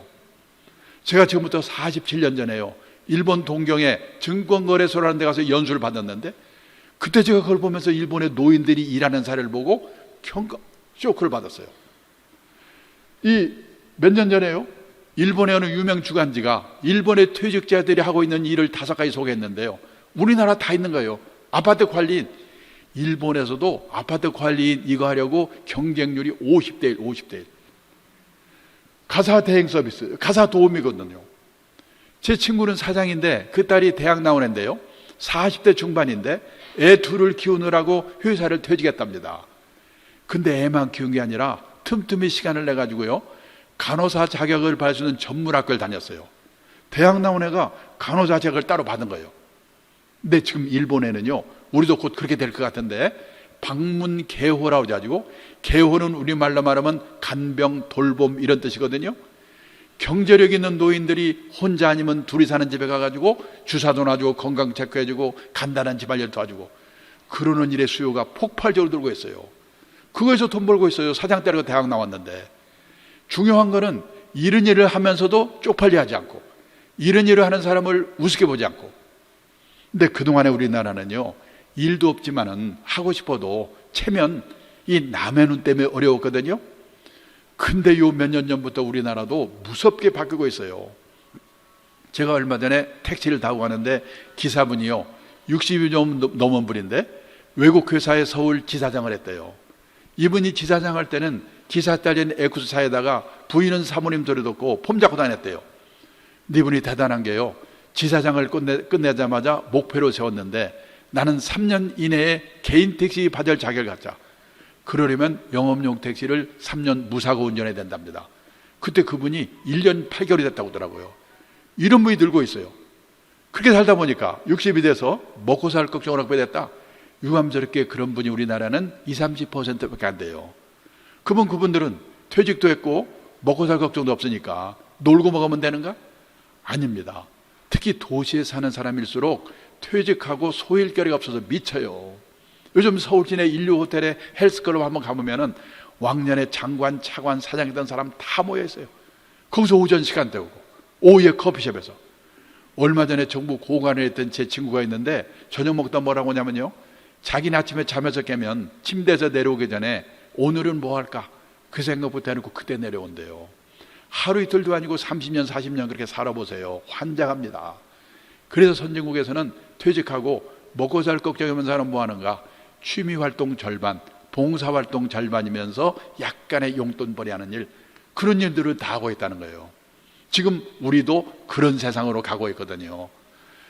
제가 지금부터 47년 전에요, 일본 동경에 증권거래소라는 데 가서 연수를 받았는데 그때 제가 그걸 보면서 일본의 노인들이 일하는 사례를 보고 쇼크를 받았어요. 몇 년 전에요, 일본의 어느 유명 주간지가 일본의 퇴직자들이 하고 있는 일을 5가지 소개했는데요. 우리나라 다 있는 거예요. 아파트 관리인. 일본에서도 아파트 관리인 이거 하려고 경쟁률이 50대 1, 50대 1. 가사 대행 서비스, 가사 도우미거든요. 제 친구는 사장인데 그 딸이 대학 나온 애인데요, 40대 중반인데 애 둘을 키우느라고 회사를 퇴직했답니다. 근데 애만 키운 게 아니라 틈틈이 시간을 내가지고요, 간호사 자격을 받을 수 있는 전문학교를 다녔어요. 대학 나온 애가 간호사 자격을 따로 받은 거예요. 근데 지금 일본에는요, 우리도 곧 그렇게 될 것 같은데 방문 개호라고 해가지고, 개호는 우리말로 말하면 간병, 돌봄 이런 뜻이거든요. 경제력 있는 노인들이 혼자 아니면 둘이 사는 집에 가가지고 주사도 놔주고 건강 체크해주고 간단한 집안일 도와주고 그러는 일의 수요가 폭발적으로 늘고 있어요. 그거에서 돈 벌고 있어요. 사장 때리고 대학 나왔는데. 중요한 거는 이런 일을 하면서도 쪽팔려 하지 않고, 이런 일을 하는 사람을 우습게 보지 않고. 근데 그동안에 우리나라는요, 일도 없지만은 하고 싶어도 체면 이 남의 눈 때문에 어려웠거든요. 근데 요 몇 년 전부터 우리나라도 무섭게 바뀌고 있어요. 제가 얼마 전에 택시를 타고 가는데 기사분이요, 60이 좀 넘은 분인데 외국 회사에 서울 지사장을 했대요. 이분이 지사장 할 때는 기사 딸린 에쿠스 차에다가 부인은 사모님 소리 듣고 폼 잡고 다녔대요. 근데 이분이 대단한 게요, 지사장을 끝내자마자 목표로 세웠는데 나는 3년 이내에 개인 택시 받을 자격을 갖자. 그러려면 영업용 택시를 3년 무사고 운전해야 된답니다. 그때 그분이 1년 8개월이 됐다고 하더라고요. 이런 분이 들고 있어요. 그렇게 살다 보니까 60이 돼서 먹고 살 걱정을 하게 됐다. 유감스럽게 그런 분이 우리나라는 20, 30%밖에 안 돼요. 그분들은 퇴직도 했고 먹고 살 걱정도 없으니까 놀고 먹으면 되는가? 아닙니다. 특히 도시에 사는 사람일수록 퇴직하고 소일거리가 없어서 미쳐요. 요즘 서울 시내 인류 호텔에 헬스클럽 한번 가보면은 왕년에 장관, 차관, 사장이던 사람 다 모여 있어요. 거기서 오전 시간 때우고 오후에 커피숍에서. 얼마 전에 정부 고관에 있던 제 친구가 있는데 저녁 먹다 뭐라고 하냐면요, 자기는 아침에 잠에서 깨면 침대에서 내려오기 전에 오늘은 뭐 할까 그 생각부터 해놓고 그때 내려온대요. 하루 이틀도 아니고 30년 40년 그렇게 살아보세요. 환장합니다. 그래서 선진국에서는 퇴직하고 먹고 살 걱정하면 사람 뭐 하는가, 취미활동 절반, 봉사활동 절반이면서 약간의 용돈벌이 하는 일, 그런 일들을 다 하고 있다는 거예요. 지금 우리도 그런 세상으로 가고 있거든요.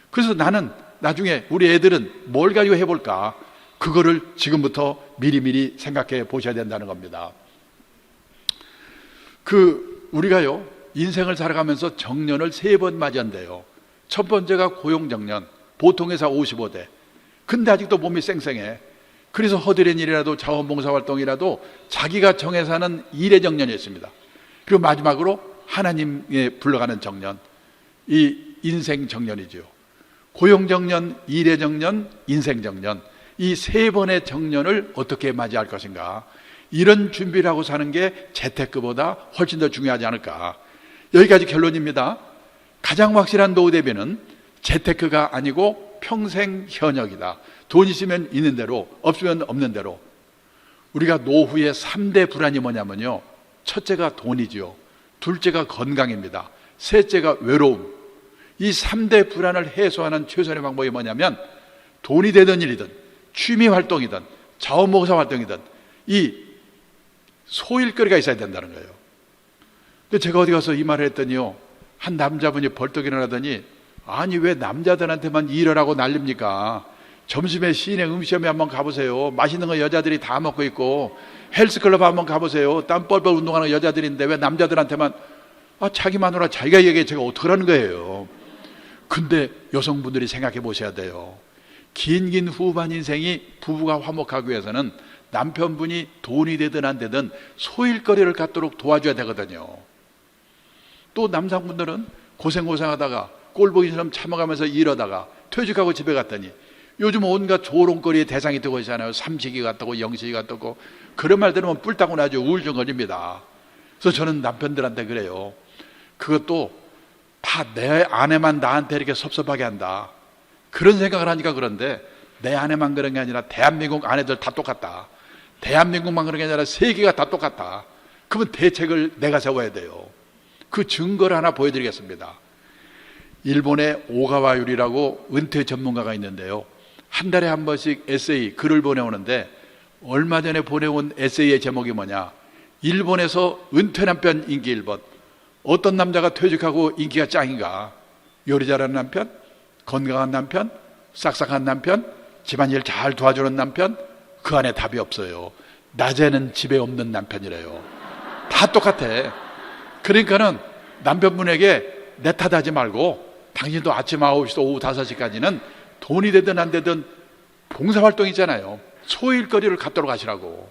그래서 나는 나중에 우리 애들은 뭘 가지고 해볼까, 그거를 지금부터 미리미리 생각해 보셔야 된다는 겁니다. 우리가요, 인생을 살아가면서 정년을 3번 맞이한대요. 첫 번째가 고용정년, 보통 회사 55대. 근데 아직도 몸이 쌩쌩해. 그래서 허드렛 일이라도 자원봉사활동이라도 자기가 정해서 하는 일의 정년이 있습니다. 그리고 마지막으로 하나님에 불러가는 정년, 이 인생 정년이죠. 고용정년, 일의 정년, 인생 정년, 이 3번의 정년을 어떻게 맞이할 것인가, 이런 준비를 하고 사는 게 재테크보다 훨씬 더 중요하지 않을까. 여기까지 결론입니다. 가장 확실한 노후 대비는 재테크가 아니고 평생 현역이다. 돈 있으면 있는 대로, 없으면 없는 대로. 우리가 노후의 3대 불안이 뭐냐면요, 첫째가 돈이죠, 둘째가 건강입니다, 셋째가 외로움. 이 3대 불안을 해소하는 최선의 방법이 뭐냐면 돈이 되든 일이든 취미활동이든 자원봉사활동이든 이 소일거리가 있어야 된다는 거예요. 근데 제가 어디 가서 이 말을 했더니요, 한 남자분이 벌떡 일어나더니, 아니 왜 남자들한테만 일을 하고 난립니까? 점심에 시내 음식점에 한번 가보세요. 맛있는 거 여자들이 다 먹고 있고, 헬스클럽 한번 가보세요. 땀 뻘뻘 운동하는 여자들인데 왜 남자들한테만, 자기 마누라 자기가 얘기해 제가 어떡하라는 거예요. 근데 여성분들이 생각해 보셔야 돼요. 긴 후반 인생이 부부가 화목하기 위해서는 남편분이 돈이 되든 안 되든 소일거리를 갖도록 도와줘야 되거든요. 또 남성분들은 고생하다가 꼴보기처럼 참아가면서 일하다가 퇴직하고 집에 갔더니 요즘 온갖 조롱거리의 대상이 되고 있잖아요. 삼식이가 뜨고 영식이가 뜨고, 그런 말 들으면 뿔 따고 나죠. 우울증 걸립니다. 그래서 저는 남편들한테 그래요. 그것도 다 내 아내만 나한테 이렇게 섭섭하게 한다, 그런 생각을 하니까 그런데, 내 아내만 그런 게 아니라 대한민국 아내들 다 똑같다. 대한민국만 그런 게 아니라 세계가 다 똑같다. 그러면 대책을 내가 세워야 돼요. 그 증거를 하나 보여드리겠습니다. 일본의 오가와 유리라고 은퇴 전문가가 있는데요, 한 달에 한 번씩 에세이 글을 보내오는데, 얼마 전에 보내온 에세이의 제목이 뭐냐, 일본에서 은퇴 남편 인기 1번. 어떤 남자가 퇴직하고 인기가 짱인가? 요리 잘하는 남편, 건강한 남편, 싹싹한 남편, 집안일 잘 도와주는 남편. 그 안에 답이 없어요. 낮에는 집에 없는 남편이래요. 다 똑같아. 그러니까는 남편분에게 내 탓하지 말고, 당신도 아침 9시부터 오후 5시까지는 돈이 되든 안 되든 봉사활동 있잖아요. 소일거리를 갖도록 하시라고.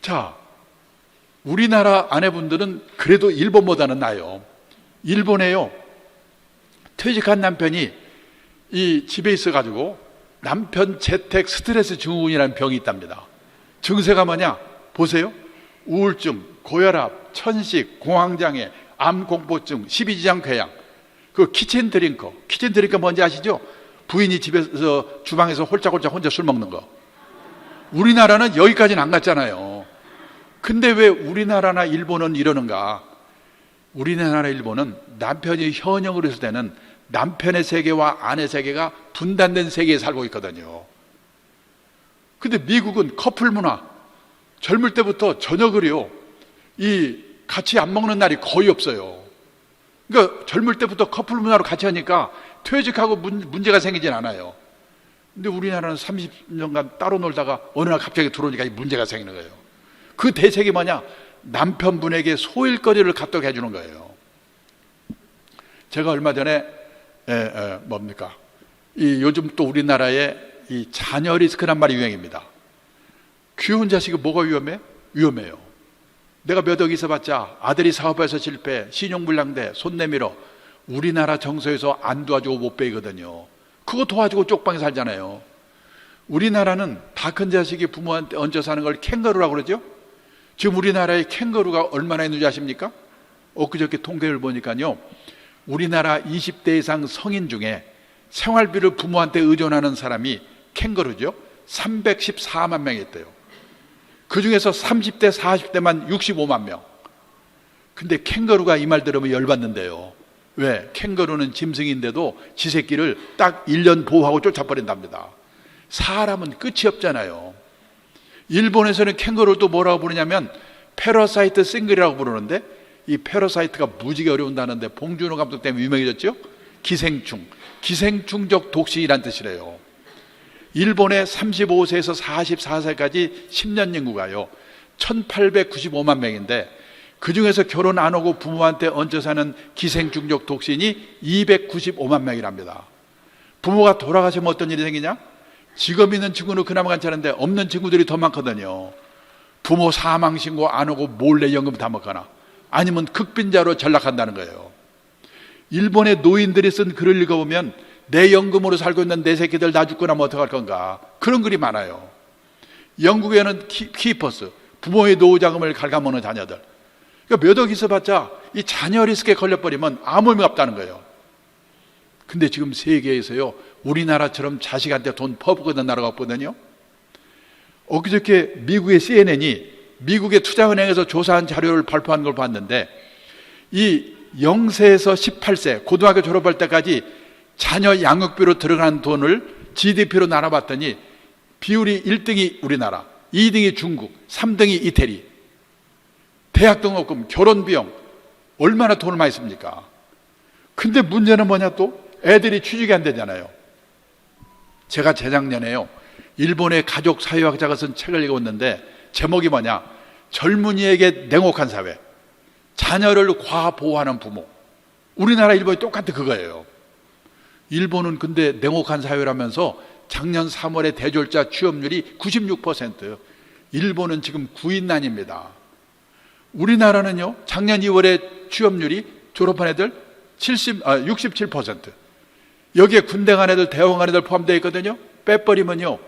자, 우리나라 아내분들은 그래도 일본보다는 나아요. 일본에요, 퇴직한 남편이 이 집에 있어가지고 남편 재택 스트레스 증후군이라는 병이 있답니다. 증세가 뭐냐? 보세요. 우울증, 고혈압, 천식, 공황장애, 암공포증, 십이지장 궤양, 그 키친 드링커 뭔지 아시죠? 부인이 집에서 주방에서 홀짝홀짝 혼자 술 먹는 거. 우리나라는 여기까지는 안 갔잖아요. 근데 왜 우리나라나 일본은 이러는가? 우리나라 일본은 남편이 현역으로 있을 때는 남편의 세계와 아내 세계가 분단된 세계에 살고 있거든요. 근데 미국은 커플 문화, 젊을 때부터 저녁을요, 같이 안 먹는 날이 거의 없어요. 그러니까 젊을 때부터 커플 문화로 같이 하니까 퇴직하고 문제가 생기진 않아요. 근데 우리나라는 30년간 따로 놀다가 어느 날 갑자기 들어오니까 이 문제가 생기는 거예요. 그 대책이 뭐냐? 남편분에게 소일거리를 갖도록 해주는 거예요. 제가 얼마 전에 요즘 또 우리나라에 이 자녀 리스크란 말이 유행입니다. 귀여운 자식이 뭐가 위험해? 위험해요. 내가 몇 억 있어봤자 아들이 사업해서 실패, 신용불량돼, 손 내밀어. 우리나라 정서에서 안 도와주고 못 빼거든요. 그거 도와주고 쪽방에 살잖아요. 우리나라는 다 큰 자식이 부모한테 얹어 사는 걸 캥거루라고 그러죠. 지금 우리나라에 캥거루가 얼마나 있는지 아십니까? 엊그저께 통계를 보니까요, 우리나라 20대 이상 성인 중에 생활비를 부모한테 의존하는 사람이 캥거루죠. 314만 명이 있대요. 그 중에서 30대, 40대만 65만 명. 근데 캥거루가 이 말 들으면 열받는데요. 왜? 캥거루는 짐승인데도 지 새끼를 딱 1년 보호하고 쫓아버린답니다. 사람은 끝이 없잖아요. 일본에서는 캥거루도 뭐라고 부르냐면 패러사이트 싱글이라고 부르는데, 이 패러사이트가 무지개 어려운다는데 봉준호 감독 때문에 유명해졌죠? 기생충적 독신이란 뜻이래요. 일본의 35세에서 44세까지 10년 인구가요 1895만 명인데, 그 중에서 결혼 안 하고 부모한테 얹혀 사는 기생충적 독신이 295만 명이랍니다. 부모가 돌아가시면 어떤 일이 생기냐? 직업 있는 친구는 그나마 괜찮은데 없는 친구들이 더 많거든요. 부모 사망 신고 안 하고 몰래 연금 다 먹거나 아니면 극빈자로 전락한다는 거예요. 일본의 노인들이 쓴 글을 읽어보면 내 연금으로 살고 있는 내 새끼들 다 죽고 나면 어떡할 건가, 그런 글이 많아요. 영국에는 키퍼스, 부모의 노후자금을 갉아먹는 자녀들. 그러니까 몇 억 있어봤자 이 자녀 리스크에 걸려버리면 아무 의미가 없다는 거예요. 근데 지금 세계에서요, 우리나라처럼 자식한테 돈 퍼붓는 나라가 없거든요. 엊그저께 미국의 CNN이 미국의 투자은행에서 조사한 자료를 발표한 걸 봤는데, 이 0세에서 18세 고등학교 졸업할 때까지 자녀 양육비로 들어가는 돈을 GDP로 나눠봤더니 비율이 1등이 우리나라, 2등이 중국, 3등이 이태리. 대학 등록금, 결혼 비용 얼마나 돈을 많이 씁니까? 근데 문제는 뭐냐, 또 애들이 취직이 안 되잖아요. 제가 재작년에요, 일본의 가족 사회학자가 쓴 책을 읽었는데 제목이 뭐냐, 젊은이에게 냉혹한 사회, 자녀를 과보호하는 부모. 우리나라 일본이 똑같은 그거예요. 일본은 근데 냉혹한 사회라면서 작년 3월에 대졸자 취업률이 96%. 일본은 지금 구인난입니다. 우리나라는요, 작년 2월에 취업률이 졸업한 애들 67%. 여기에 군대 간 애들, 대원 간 애들 포함되어 있거든요. 빼버리면요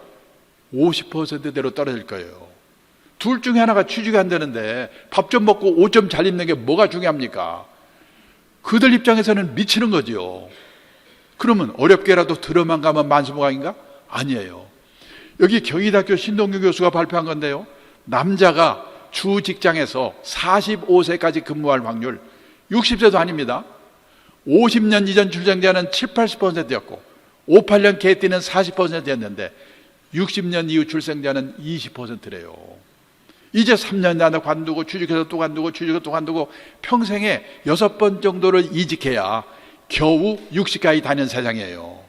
50%대로 떨어질 거예요. 둘 중에 하나가 취직이 안 되는데 밥 좀 먹고 옷 좀 잘 입는 게 뭐가 중요합니까? 그들 입장에서는 미치는 거죠. 그러면 어렵게라도 들어만 가면 만수무강인가? 아니에요. 여기 경희대학교 신동규 교수가 발표한 건데요, 남자가 주 직장에서 45세까지 근무할 확률 60세도 아닙니다. 50년 이전 출생자는 7, 80%였고 58년 개띠는 40%였는데 60년 이후 출생자는 20%래요. 이제 3년 나나 관두고 취직해서 또 관두고 취직해서 또 관두고 평생에 6번 정도를 이직해야 겨우 60까지 다니는 세상이에요.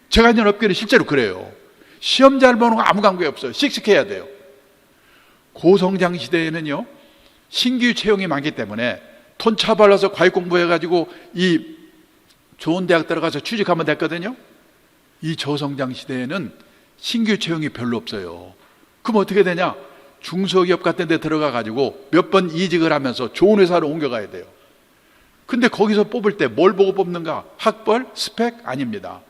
제가 있는 업계는 실제로 그래요. 시험 잘 보는 거 아무 관계 없어요. 씩씩해야 돼요. 고성장 시대에는요, 신규 채용이 많기 때문에 돈 차발라서 과외 공부해가지고 이 좋은 대학 들어가서 취직하면 됐거든요. 이 저성장 시대에는 신규 채용이 별로 없어요. 그럼 어떻게 되냐? 중소기업 같은 데 들어가가지고 몇 번 이직을 하면서 좋은 회사로 옮겨가야 돼요. 근데 거기서 뽑을 때 뭘 보고 뽑는가? 학벌? 스펙? 아닙니다.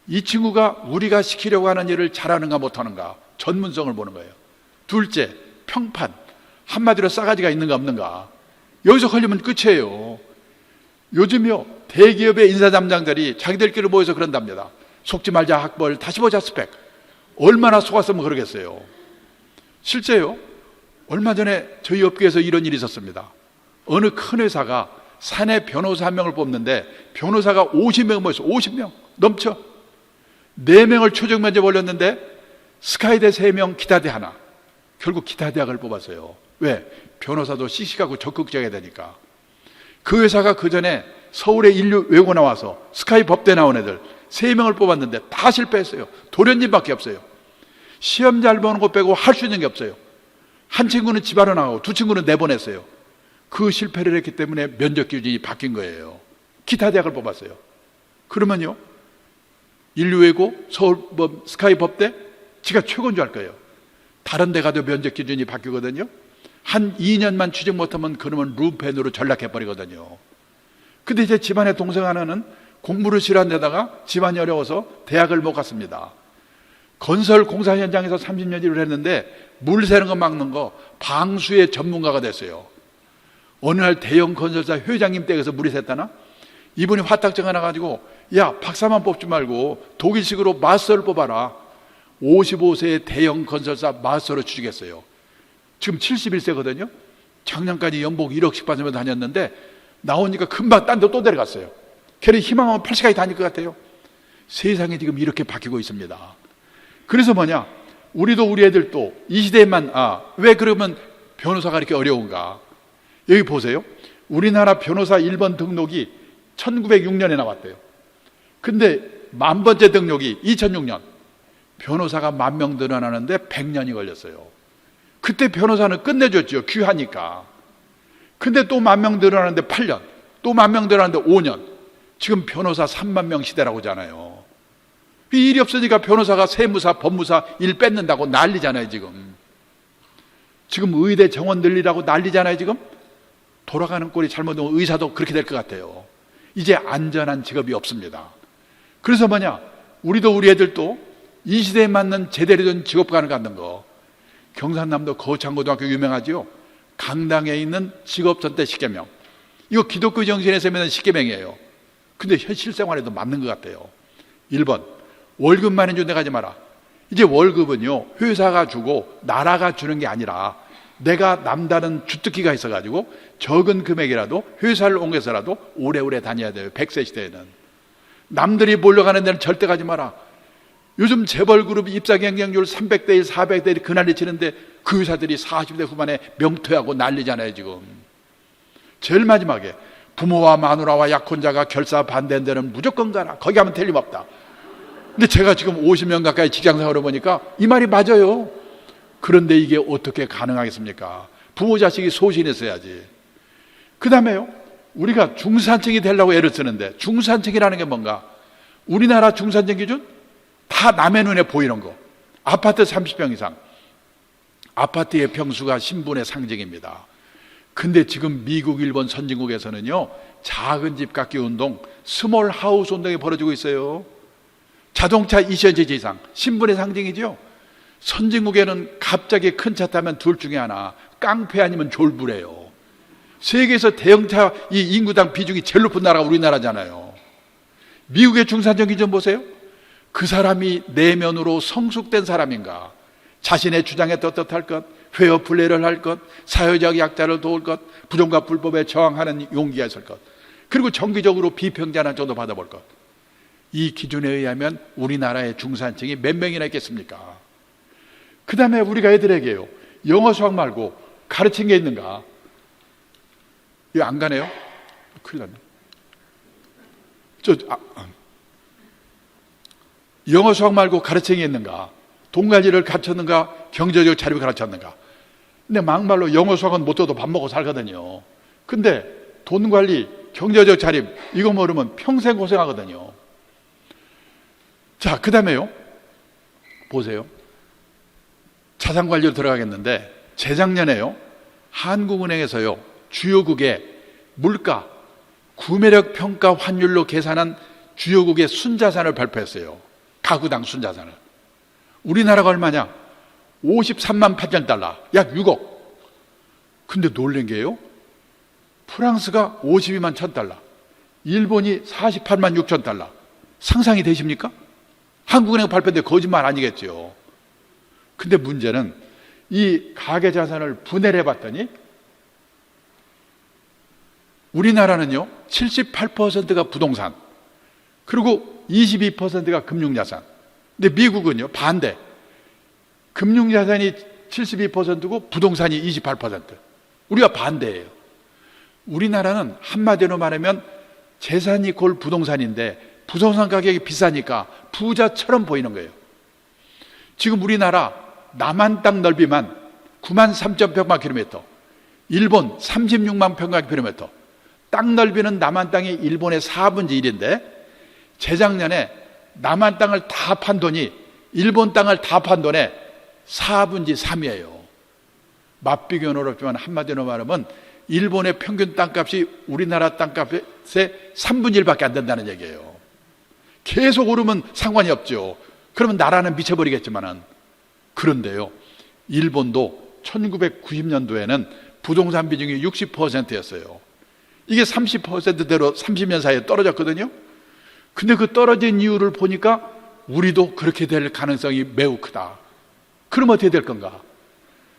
이 친구가 우리가 시키려고 하는 일을 잘하는가 못하는가? 전문성을 보는 거예요. 둘째, 평판. 한마디로 싸가지가 있는가 없는가. 여기서 걸리면 끝이에요. 요즘요, 대기업의 인사담당들이 자기들끼리 모여서 그런답니다. 속지 말자 학벌, 다시 보자 스펙. 얼마나 속았으면 그러겠어요. 실제요, 얼마 전에 저희 업계에서 이런 일이 있었습니다. 어느 큰 회사가 사내 변호사 한 명을 뽑는데 변호사가 50명 모였어. 50명 넘쳐. 4명을 최종 면접 올렸는데 스카이대 3명, 기타대 하나. 결국 기타대학을 뽑았어요. 왜? 변호사도 씩씩하고 적극적이어야 되니까. 그 회사가 그 전에 서울에 인류 외고 나와서 스카이 법대 나온 애들 3명을 뽑았는데 다 실패했어요. 도련님밖에 없어요. 시험 잘 보는 거 빼고 할 수 있는 게 없어요. 한 친구는 집안으로 나가고 두 친구는 내보냈어요. 그 실패를 했기 때문에 면접 기준이 바뀐 거예요. 기타 대학을 뽑았어요. 그러면요, 인류외고 서울 스카이 법대 지가 최고인 줄 알 거예요. 다른 데 가도 면접 기준이 바뀌거든요. 한 2년만 취직 못하면 그러면 룸펜으로 전락해버리거든요. 근데 이제 집안의 동생 하나는 공부를 싫어한 데다가 집안이 어려워서 대학을 못 갔습니다. 건설 공사 현장에서 30년 일을 했는데 물 새는 거 막는 거 방수의 전문가가 됐어요. 어느 날 대형 건설사 회장님 댁에서 물이 샜다나? 이분이 화딱지 하나 가지고, 야, 박사만 뽑지 말고 독일식으로 마스터를 뽑아라. 55세의 대형 건설사 마스터로 취직했어요. 지금 71세거든요. 작년까지 연봉 1억씩 받으며 다녔는데 나오니까 금방 딴 데 또 데려갔어요. 걔는 희망하면 80까지 다닐 것 같아요. 세상이 지금 이렇게 바뀌고 있습니다. 그래서 뭐냐, 우리도 우리 애들도 이 시대에만, 왜 그러면 변호사가 이렇게 어려운가? 여기 보세요. 우리나라 변호사 1번 등록이 1906년에 나왔대요. 근데 1000번째 등록이 2006년. 변호사가 10,000명 늘어나는데 100년이 걸렸어요. 그때 변호사는 끝내줬죠. 귀하니까. 근데 또 10,000명 늘어나는데 8년. 또 10,000명 늘어나는데 5년. 지금 변호사 30,000명 시대라고 하잖아요. 이 일이 없으니까 변호사가 세무사, 법무사 일 뺏는다고 난리잖아요, 지금. 지금 의대 정원 늘리라고 난리잖아요, 지금. 돌아가는 꼴이 잘못되면 의사도 그렇게 될 것 같아요. 이제 안전한 직업이 없습니다. 그래서 뭐냐, 우리도 우리 애들도 이 시대에 맞는 제대로 된 직업관을 갖는 거. 경상남도 거창고등학교 유명하지요. 강당에 있는 직업선택 십계명. 이거 기독교 정신에서 맺는 십계명이에요. 근데 현실 생활에도 맞는 것 같아요. 1번, 월급만 해준 데 가지 마라. 이제 월급은요, 회사가 주고 나라가 주는 게 아니라 내가 남다른 주특기가 있어가지고 적은 금액이라도 회사를 옮겨서라도 오래오래 다녀야 돼요. 100세 시대에는. 남들이 몰려가는 데는 절대 가지 마라. 요즘 재벌그룹 입사 경쟁률 300대 1, 400대 1 그난리 치는데 그 회사들이 40대 후반에 명퇴하고 난리잖아요, 지금. 제일 마지막에 부모와 마누라와 약혼자가 결사 반대한 데는 무조건 가라. 거기 가면 틀림없다. 근데 제가 지금 50년 가까이 직장생활을 보니까 이 말이 맞아요. 그런데 이게 어떻게 가능하겠습니까? 부모 자식이 소신했어야지. 그 다음에요, 우리가 중산층이 되려고 애를 쓰는데 중산층이라는 게 뭔가? 우리나라 중산층 기준? 다 남의 눈에 보이는 거. 아파트 30평 이상. 아파트의 평수가 신분의 상징입니다. 근데 지금 미국, 일본 선진국에서는요, 작은 집 갖기 운동, 스몰 하우스 운동이 벌어지고 있어요. 자동차 2000cc 이상, 신분의 상징이죠. 선진국에는 갑자기 큰 차 타면 둘 중에 하나, 깡패 아니면 졸부래요. 세계에서 대형차 이 인구당 비중이 제일 높은 나라가 우리나라잖아요. 미국의 중산층 기준 보세요. 그 사람이 내면으로 성숙된 사람인가? 자신의 주장에 떳떳할 것, 회어 플레이를 할 것, 사회적 약자를 도울 것, 부정과 불법에 저항하는 용기가 있을 것, 그리고 정기적으로 비평가는 정도 받아볼 것. 이 기준에 의하면 우리나라의 중산층이 몇 명이나 있겠습니까? 그 다음에 우리가 애들에게요, 영어 수학 말고 가르친 게 있는가? 이거 안 가네요? 큰일 났네. 영어 수학 말고 가르친 게 있는가? 동가리를 가르쳤는가? 경제적 자립을 가르쳤는가? 근데 막말로 영어 수학은 못 줘도 밥 먹고 살거든요. 근데 돈 관리, 경제적 자립 이거 모르면 평생 고생하거든요. 자, 그 다음에요, 보세요. 자산관리로 들어가겠는데 재작년에요, 한국은행에서요, 주요국의 물가, 구매력 평가 환율로 계산한 주요국의 순자산을 발표했어요. 가구당 순자산을. 우리나라가 얼마냐? 53만 8천 달러, 약 6억. 근데 놀란 게요, 프랑스가 52만 1천 달러, 일본이 48만 6천 달러. 상상이 되십니까? 한국은행 발표인데 거짓말 아니겠죠. 근데 문제는 이 가계자산을 분해를 해봤더니 우리나라는요 78%가 부동산, 그리고 22%가 금융자산. 근데 미국은요 반대, 금융자산이 72%고 부동산이 28%. 우리가 반대예요. 우리나라는 한마디로 말하면 재산이 골 부동산인데 부동산 가격이 비싸니까 부자처럼 보이는 거예요. 지금 우리나라 남한 땅 넓이만 9만 3천 평방킬로미터, 일본 36만 평방킬로미터. 땅 넓이는 남한 땅이 일본의 4분의 1인데 재작년에 남한 땅을 다 판 돈이 일본 땅을 다 판 돈의 4분의 3이에요. 맞비교는 어렵지만 한마디로 말하면 일본의 평균 땅값이 우리나라 땅값의 3분의 1밖에 안 된다는 얘기예요. 계속 오르면 상관이 없죠. 그러면 나라는 미쳐버리겠지만은. 그런데요, 일본도 1990년도에는 부동산 비중이 60%였어요. 이게 30%대로 30년 사이에 떨어졌거든요. 근데 그 떨어진 이유를 보니까 우리도 그렇게 될 가능성이 매우 크다. 그럼 어떻게 될 건가?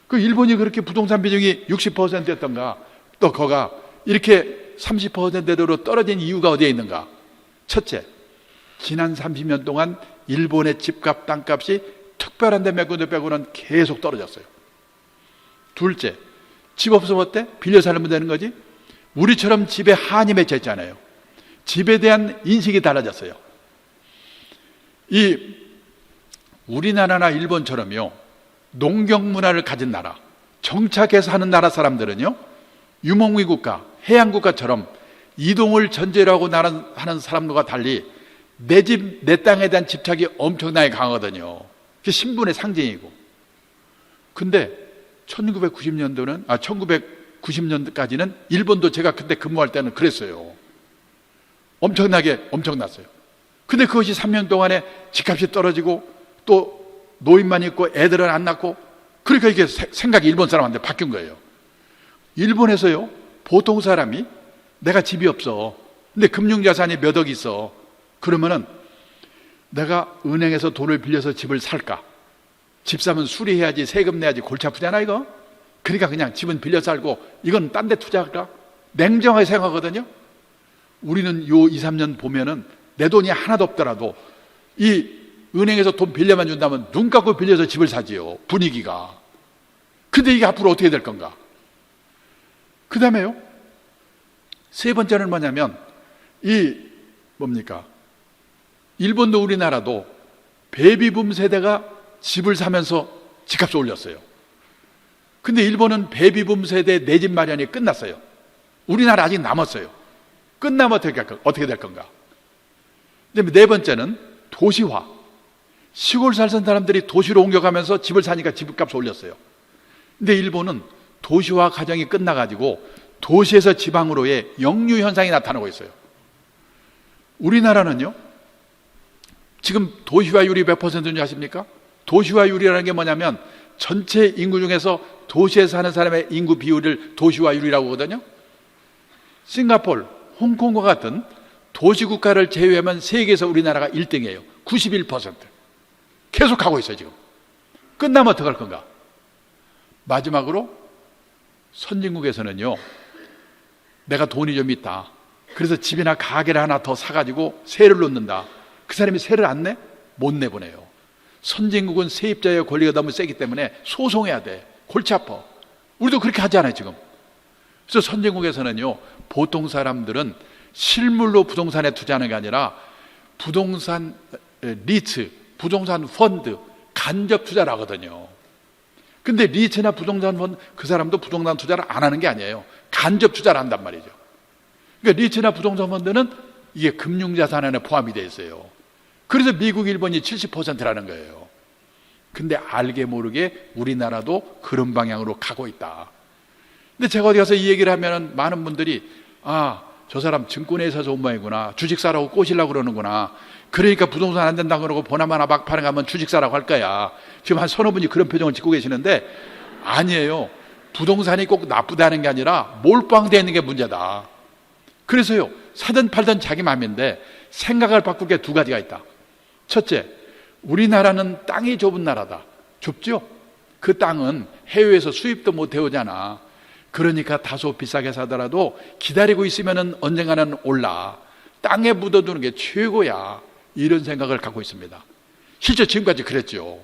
그 일본이 그렇게 부동산 비중이 60%였던가, 또 거가 이렇게 30%대로 떨어진 이유가 어디에 있는가? 첫째, 지난 30년 동안 일본의 집값, 땅값이 특별한 데 몇 군데 빼고는 계속 떨어졌어요. 둘째, 집 없으면 어때? 빌려 살면 되는 거지? 우리처럼 집에 한이 맺혀 있잖아요. 집에 대한 인식이 달라졌어요. 이 우리나라나 일본처럼요, 농경 문화를 가진 나라, 정착해서 하는 나라 사람들은요, 유목민 국가, 해양 국가처럼 이동을 전제로 하고 하는 사람들과 달리 내 집, 내 땅에 대한 집착이 엄청나게 강하거든요. 그게 신분의 상징이고. 근데 1990년까지는 일본도 제가 그때 근무할 때는 그랬어요. 엄청났어요. 근데 그것이 3년 동안에 집값이 떨어지고 또 노인만 있고 애들은 안 낳고, 그러니까 이게 생각이 일본 사람한테 바뀐 거예요. 일본에서요, 보통 사람이 내가 집이 없어, 근데 금융자산이 몇 억 있어. 그러면은 내가 은행에서 돈을 빌려서 집을 살까? 집 사면 수리해야지, 세금 내야지, 골치 아프잖아 이거. 그러니까 그냥 집은 빌려 살고 이건 딴 데 투자할까? 냉정하게 생각하거든요. 우리는 요 2, 3년 보면은 내 돈이 하나도 없더라도 이 은행에서 돈 빌려만 준다면 눈 감고 빌려서 집을 사지요, 분위기가. 근데 이게 앞으로 어떻게 될 건가? 그 다음에요, 세 번째는 뭐냐면 일본도 우리나라도 베이비붐 세대가 집을 사면서 집값을 올렸어요. 근데 일본은 베이비붐 세대 내 집 마련이 끝났어요. 우리나라 아직 남았어요. 끝나면 어떻게 될 건가? 그다음에 네 번째는 도시화. 시골 살던 사람들이 도시로 옮겨가면서 집을 사니까 집값을 올렸어요. 근데 일본은 도시화 과정이 끝나가지고 도시에서 지방으로의 역류 현상이 나타나고 있어요. 우리나라는요, 지금 도시화율이 몇 %인지 아십니까? 도시화율이라는 게 뭐냐면 전체 인구 중에서 도시에 사는 사람의 인구 비율을 도시화율이라고 하거든요. 싱가포르, 홍콩과 같은 도시국가를 제외하면 세계에서 우리나라가 1등이에요. 91%. 계속 가고 있어요 지금. 끝나면 어떡할 건가? 마지막으로 선진국에서는요, 내가 돈이 좀 있다, 그래서 집이나 가게를 하나 더 사가지고 세를 놓는다. 그 사람이 세를 안 내? 못 내보내요. 선진국은 세입자의 권리가 너무 세기 때문에 소송해야 돼. 골치 아파. 우리도 그렇게 하지 않아요 지금. 그래서 선진국에서는요, 보통 사람들은 실물로 부동산에 투자하는 게 아니라 부동산 리츠, 부동산 펀드, 간접 투자를 하거든요. 근데 리츠나 부동산 펀드, 그 사람도 부동산 투자를 안 하는 게 아니에요. 간접 투자를 한단 말이죠. 그러니까 리츠나 부동산 펀드는 이게 금융자산 안에 포함이 되어 있어요. 그래서 미국, 일본이 70%라는 거예요. 근데 알게 모르게 우리나라도 그런 방향으로 가고 있다. 근데 제가 어디 가서 이 얘기를 하면 많은 분들이 저 사람 증권회사에서 온 모양이구나. 주식 사라고 꼬시려고 그러는구나. 그러니까 부동산 안 된다고 그러고 보나마나 막 팔아가면 주식 사라고 할 거야. 지금 한 서너 분이 그런 표정을 짓고 계시는데 아니에요. 부동산이 꼭 나쁘다는 게 아니라 몰빵되어 있는 게 문제다. 그래서요, 사든 팔든 자기 마음인데 생각을 바꿀 게 두 가지가 있다. 첫째, 우리나라는 땅이 좁은 나라다. 좁죠? 그 땅은 해외에서 수입도 못 해오잖아. 그러니까 다소 비싸게 사더라도 기다리고 있으면 언젠가는 올라. 땅에 묻어두는 게 최고야. 이런 생각을 갖고 있습니다. 실제 지금까지 그랬죠.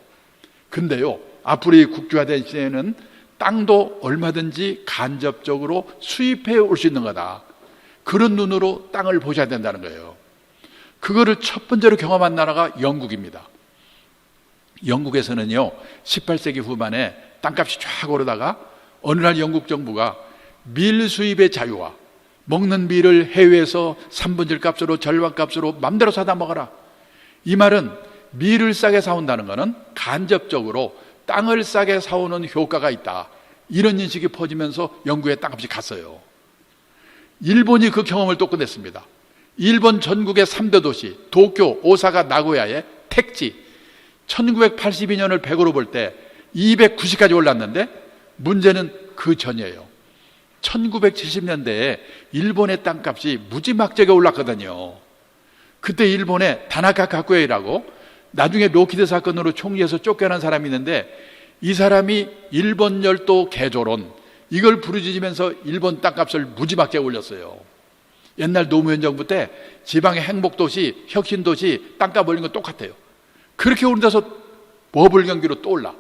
근데요, 앞으로 이 국제화된 시대에는 땅도 얼마든지 간접적으로 수입해 올 수 있는 거다. 그런 눈으로 땅을 보셔야 된다는 거예요. 그거를 첫 번째로 경험한 나라가 영국입니다. 영국에서는요, 18세기 후반에 땅값이 쫙 오르다가 어느 날 영국 정부가 밀 수입의 자유화, 먹는 밀을 해외에서 3분의 1 값으로 절반 값으로 맘대로 사다 먹어라. 이 말은 밀을 싸게 사온다는 것은 간접적으로 땅을 싸게 사오는 효과가 있다. 이런 인식이 퍼지면서 영국의 땅값이 갔어요. 일본이 그 경험을 또 끝냈습니다. 일본 전국의 3대 도시 도쿄, 오사카, 나고야의 택지 1982년을 100으로 볼 때 290까지 올랐는데 문제는 그 전이에요. 1970년대에 일본의 땅값이 무지막지하게 올랐거든요. 그때 일본의 다나카 가쿠에이라고 나중에 로키드 사건으로 총리에서 쫓겨난 사람이 있는데 이 사람이 일본 열도 개조론 이걸 부르짖으면서 일본 땅값을 무지막지하게 올렸어요. 옛날 노무현 정부 때 지방의 행복도시, 혁신도시 땅값 올린 건 똑같아요. 그렇게 오른다서 버블 경기로 또 올라.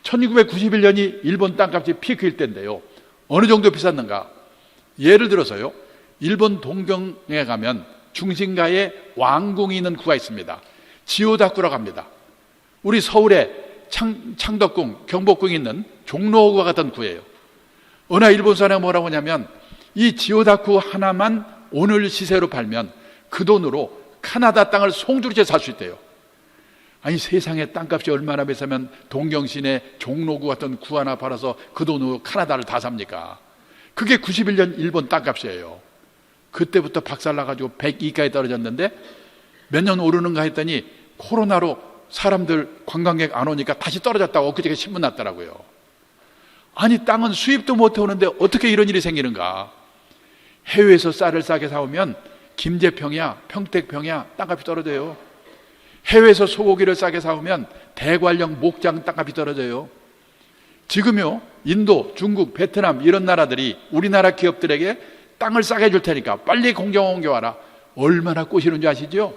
1991년이 일본 땅값이 피크일 때인데요. 어느 정도 비쌌는가? 예를 들어서요, 일본 동경에 가면 중심가에 왕궁이 있는 구가 있습니다. 지오다쿠라고 합니다. 우리 서울에 창덕궁, 경복궁이 있는 종로구와 같은 구예요. 어느 일본 사람이 뭐라고 하냐면 이 지오다쿠 하나만 오늘 시세로 팔면 그 돈으로 카나다 땅을 송두리째 살 수 있대요. 아니 세상에 땅값이 얼마나 비싸면 동경시내 종로구 같은 구 하나 팔아서 그 돈으로 카나다를 다 삽니까? 그게 91년 일본 땅값이에요. 그때부터 박살나가지고 102까지 떨어졌는데 몇 년 오르는가 했더니 코로나로 사람들 관광객 안 오니까 다시 떨어졌다고 엊그저께 신문 났더라고요. 아니 땅은 수입도 못 해오는데 어떻게 이런 일이 생기는가? 해외에서 쌀을 싸게 사오면 김제평야, 평택평야 땅값이 떨어져요. 해외에서 소고기를 싸게 사오면 대관령, 목장 땅값이 떨어져요. 지금요, 인도, 중국, 베트남 이런 나라들이 우리나라 기업들에게 땅을 싸게 줄 테니까 빨리 공장 옮겨와라. 얼마나 꼬시는 줄 아시죠?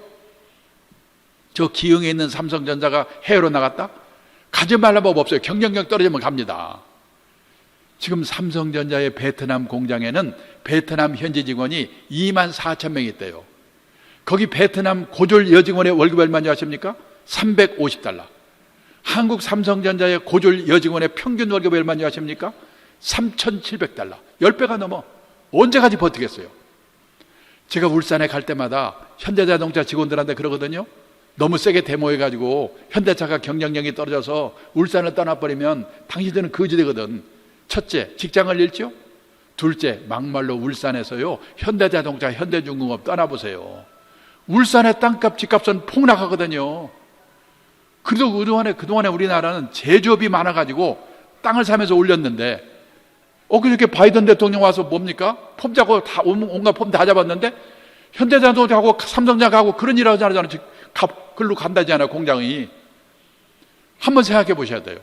저 기흥에 있는 삼성전자가 해외로 나갔다? 가지 말란 법 없어요. 경쟁력 떨어지면 갑니다. 지금 삼성전자의 베트남 공장에는 베트남 현지 직원이 24,000명이 있대요. 거기 베트남 고졸 여직원의 월급 얼마인지 아십니까? $350. 한국 삼성전자의 고졸 여직원의 평균 월급이 얼마인지 아십니까? $3,700. 10배가 넘어. 언제까지 버티겠어요? 제가 울산에 갈 때마다 현대자동차 직원들한테 그러거든요. 너무 세게 데모해가지고 현대차가 경쟁력이 떨어져서 울산을 떠나버리면 당신들은 거지되거든. 첫째, 직장을 잃죠? 둘째, 막말로 울산에서요 현대자동차, 현대중공업 떠나보세요. 울산의 땅값, 집값은 폭락하거든요. 그래도 그동안에 우리나라는 제조업이 많아가지고 땅을 사면서 올렸는데 엊그저께 바이든 대통령 와서 뭡니까? 폼 잡고 다 온갖 폼 다 잡았는데 현대자동차하고 삼성전자하고 그런 일 하잖아요. 글로 간다잖아요. 공장이. 한번 생각해 보셔야 돼요.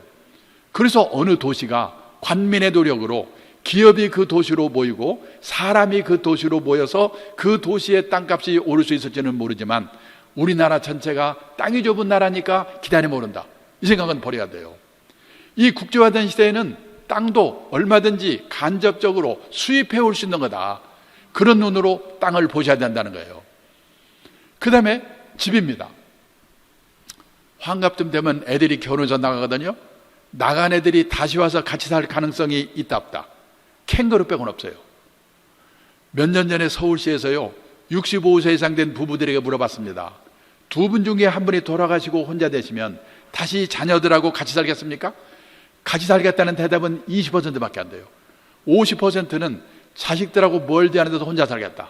그래서 어느 도시가 관민의 노력으로 기업이 그 도시로 모이고 사람이 그 도시로 모여서 그 도시의 땅값이 오를 수 있을지는 모르지만 우리나라 전체가 땅이 좁은 나라니까 기다리면 오른다. 이 생각은 버려야 돼요. 이 국제화된 시대에는 땅도 얼마든지 간접적으로 수입해 올 수 있는 거다. 그런 눈으로 땅을 보셔야 된다는 거예요. 그 다음에 집입니다. 환갑쯤 되면 애들이 결혼해서 나가거든요. 나간 애들이 다시 와서 같이 살 가능성이 있다 없다? 캥거루 빼고는 없어요. 몇 년 전에 서울시에서요 65세 이상 된 부부들에게 물어봤습니다. 두 분 중에 한 분이 돌아가시고 혼자 되시면 다시 자녀들하고 같이 살겠습니까? 같이 살겠다는 대답은 20%밖에 안 돼요. 50%는 자식들하고 멀지 않은데도 혼자 살겠다.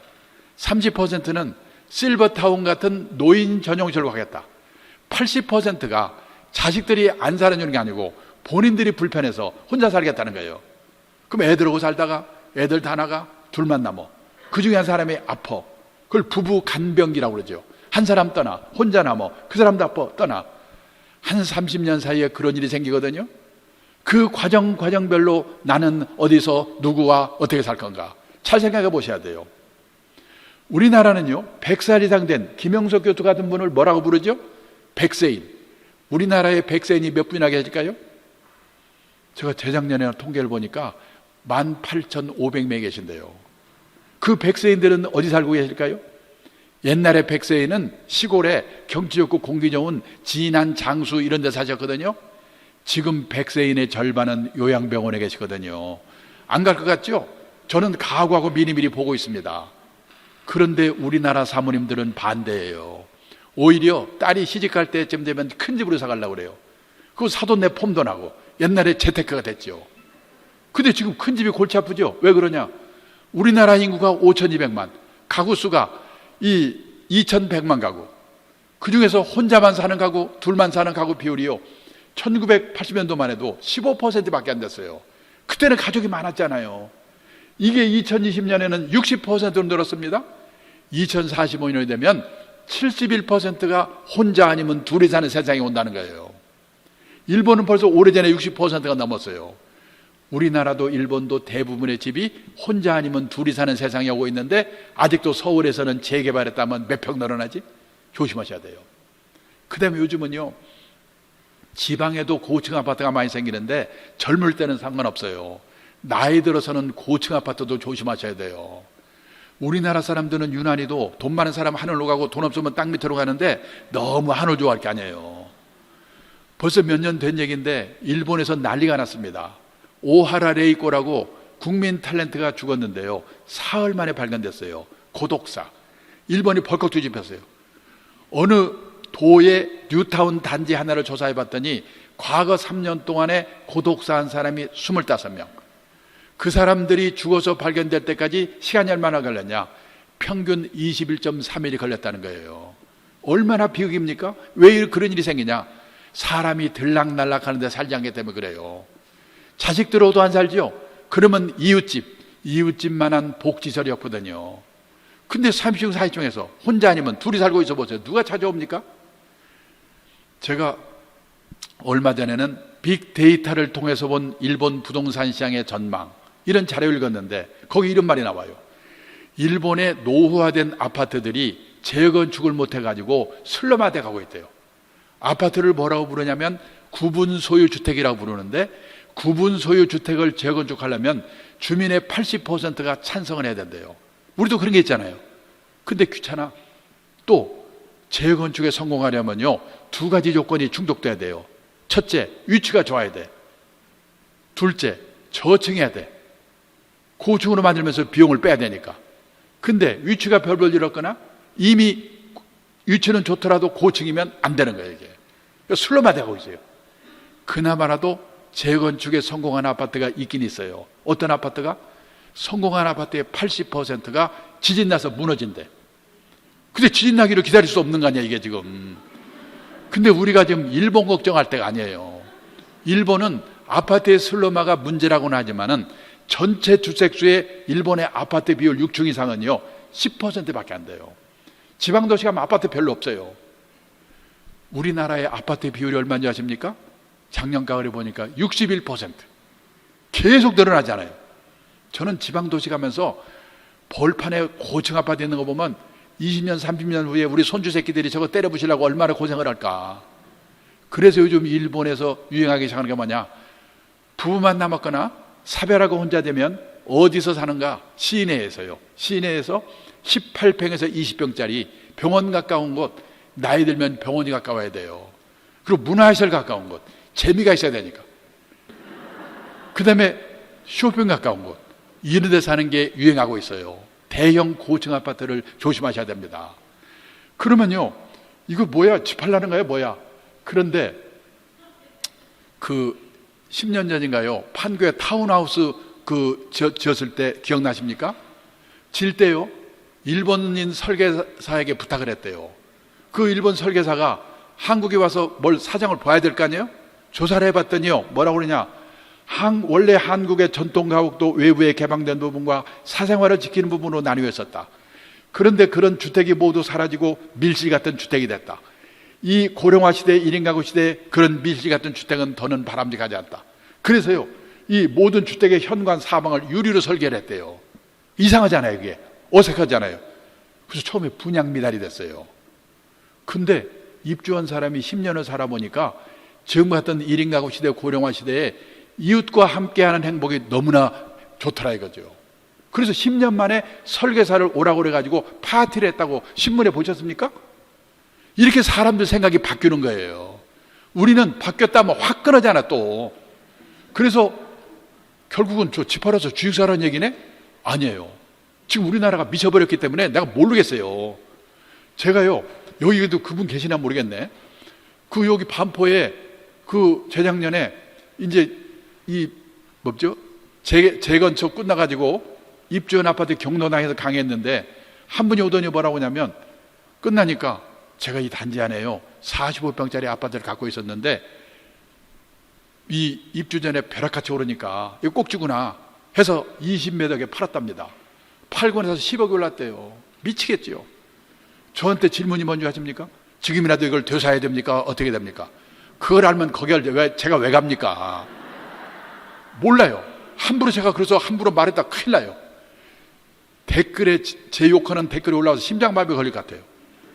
30%는 실버타운 같은 노인 전용시설로 가겠다. 80%가 자식들이 안 살아주는 게 아니고 본인들이 불편해서 혼자 살겠다는 거예요. 그럼 애들하고 살다가 애들 다 나가 둘만 남어. 그 중에 한 사람이 아파. 그걸 부부 간병기라고 그러죠. 한 사람 떠나 혼자 남어. 그 사람도 아파 떠나. 한 30년 사이에 그런 일이 생기거든요. 그 과정별로 나는 어디서 누구와 어떻게 살 건가 잘 생각해 보셔야 돼요. 우리나라는요 100살 이상 된 김영석 교수 같은 분을 뭐라고 부르죠? 백세인. 우리나라에 백세인이 몇 분이나 계실까요? 제가 재작년에 통계를 보니까 18,500명 계신데요. 그 백세인들은 어디 살고 계실까요? 옛날에 백세인은 시골에 경치 좋고 공기 좋은 진안, 장수 이런 데 사셨거든요. 지금 백세인의 절반은 요양병원에 계시거든요. 안 갈 것 같죠? 저는 각오하고 미리미리 보고 있습니다. 그런데 우리나라 사모님들은 반대예요. 오히려 딸이 시집갈 때쯤 되면 큰 집으로 사가려고 그래요. 그거 사돈 내 폼도 나고 옛날에 재테크가 됐죠. 근데 지금 큰 집이 골치 아프죠? 왜 그러냐? 우리나라 인구가 5,200만, 가구 수가 2,100만 가구. 그 중에서 혼자만 사는 가구, 둘만 사는 가구 비율이요 1980년도만 해도 15%밖에 안 됐어요. 그때는 가족이 많았잖아요. 이게 2020년에는 60%로 늘었습니다. 2045년이 되면 71%가 혼자 아니면 둘이 사는 세상이 온다는 거예요. 일본은 벌써 오래전에 60%가 넘었어요. 우리나라도 일본도 대부분의 집이 혼자 아니면 둘이 사는 세상이 오고 있는데 아직도 서울에서는 재개발했다면 몇 평 늘어나지? 조심하셔야 돼요. 그 다음에 요즘은요 지방에도 고층 아파트가 많이 생기는데 젊을 때는 상관없어요. 나이 들어서는 고층 아파트도 조심하셔야 돼요. 우리나라 사람들은 유난히도 돈 많은 사람 하늘로 가고 돈 없으면 땅 밑으로 가는데 너무 하늘 좋아할 게 아니에요. 벌써 몇 년 된 얘기인데 일본에서 난리가 났습니다. 오하라 레이코라고 국민 탤런트가 죽었는데요. 사흘 만에 발견됐어요. 고독사. 일본이 벌컥 뒤집혔어요. 어느 도의 뉴타운 단지 하나를 조사해 봤더니 과거 3년 동안에 고독사한 사람이 25명. 그 사람들이 죽어서 발견될 때까지 시간이 얼마나 걸렸냐? 평균 21.3일이 걸렸다는 거예요. 얼마나 비극입니까? 왜 그런 일이 생기냐? 사람이 들락날락 하는데 살지 않기 때문에 그래요. 자식들하고도 안 살지요? 그러면 이웃집만한 복지설이 없거든요. 근데 30중 40 중에서 혼자 아니면 둘이 살고 있어 보세요. 누가 찾아옵니까? 제가 얼마 전에는 빅데이터를 통해서 본 일본 부동산 시장의 전망 이런 자료를 읽었는데 거기 이런 말이 나와요. 일본의 노후화된 아파트들이 재건축을 못해가지고 슬럼화돼 가고 있대요. 아파트를 뭐라고 부르냐면 구분 소유 주택이라고 부르는데 구분 소유 주택을 재건축하려면 주민의 80%가 찬성을 해야 된대요. 우리도 그런 게 있잖아요. 근데 귀찮아. 또 재건축에 성공하려면요 2가지 조건이 충족돼야 돼요. 첫째, 위치가 좋아야 돼. 둘째, 저층해야 돼. 고층으로 만들면서 비용을 빼야 되니까. 근데 위치가 별볼 일 없거나 이미 위치는 좋더라도 고층이면 안 되는 거예요. 이게 슬럼화되고 있어요. 그나마라도 재건축에 성공한 아파트가 있긴 있어요. 어떤 아파트가? 성공한 아파트의 80%가 지진 나서 무너진대. 근데 지진 나기를 기다릴 수 없는 거 아니야 이게 지금. 근데 우리가 지금 일본 걱정할 때가 아니에요. 일본은 아파트의 슬럼화가 문제라고는 하지만은 전체 주택수의 일본의 아파트 비율 6층 이상은요 10%밖에 안 돼요. 지방도시 가면 아파트 별로 없어요. 우리나라의 아파트 비율이 얼마인지 아십니까? 작년 가을에 보니까 61%. 계속 늘어나잖아요. 저는 지방도시 가면서 벌판에 고층 아파트 있는 거 보면 20년 30년 후에 우리 손주 새끼들이 저거 때려부시려고 얼마나 고생을 할까. 그래서 요즘 일본에서 유행하기 시작하는 게 뭐냐, 부부만 남았거나 사별하고 혼자 되면 어디서 사는가? 시내에서요. 시내에서 18평에서 20평짜리 병원 가까운 곳, 나이 들면 병원이 가까워야 돼요. 그리고 문화시설 가까운 곳, 재미가 있어야 되니까. 그 다음에 쇼핑 가까운 곳, 이런 데 사는 게 유행하고 있어요. 대형 고층 아파트를 조심하셔야 됩니다. 그러면요, 이거 뭐야? 집 팔라는 거야? 뭐야? 그런데 그 10년 전인가요? 판교에 타운하우스 지었을 때 기억나십니까? 질 때요, 일본인 설계사에게 부탁을 했대요. 그 일본 설계사가 한국에 와서 뭘 사정을 봐야 될 거 아니에요? 조사를 해봤더니요, 뭐라고 그러냐, 원래 한국의 전통 가옥도 외부에 개방된 부분과 사생활을 지키는 부분으로 나뉘어 있었다. 그런데 그런 주택이 모두 사라지고 밀실 같은 주택이 됐다. 이 고령화 시대, 1인 가구 시대에 그런 밀실 같은 주택은 더는 바람직하지 않다. 그래서요, 이 모든 주택의 현관 사방을 유리로 설계를 했대요. 이상하잖아요, 그게. 어색하잖아요. 그래서 처음에 분양 미달이 됐어요. 근데 입주한 사람이 10년을 살아보니까 지금 같은 1인 가구 시대, 고령화 시대에 이웃과 함께하는 행복이 너무나 좋더라 이거죠. 그래서 10년 만에 설계사를 오라고 그래가지고 파티를 했다고 신문에 보셨습니까? 이렇게 사람들 생각이 바뀌는 거예요. 우리는 바뀌었다면 확 끊어잖아 또. 그래서 결국은 저 집 팔아서 주식사라는 얘기네? 아니에요. 지금 우리나라가 미쳐버렸기 때문에 내가 모르겠어요. 제가요, 여기도 그분 계시나 모르겠네. 그 여기 반포에 그 재작년에 이제 이 뭐죠? 재건축 끝나가지고 입주한 아파트 경로당에서 강의했는데 한 분이 오더니 뭐라고 하냐면 끝나니까 제가 이 단지 안에요 45평짜리 아파트를 갖고 있었는데 이 입주 전에 벼락같이 오르니까 이거 꼭지구나 해서 20매덕에 팔았답니다. 팔고 나서 10억이 올랐대요. 미치겠지요. 저한테 질문이 뭔지 아십니까? 지금이라도 이걸 되사야 됩니까? 어떻게 됩니까? 그걸 알면 거기를 제가 왜 갑니까? 몰라요. 함부로 제가 그래서 함부로 말했다 큰일 나요. 댓글에 제 욕하는 댓글이 올라와서 심장마비 걸릴 것 같아요.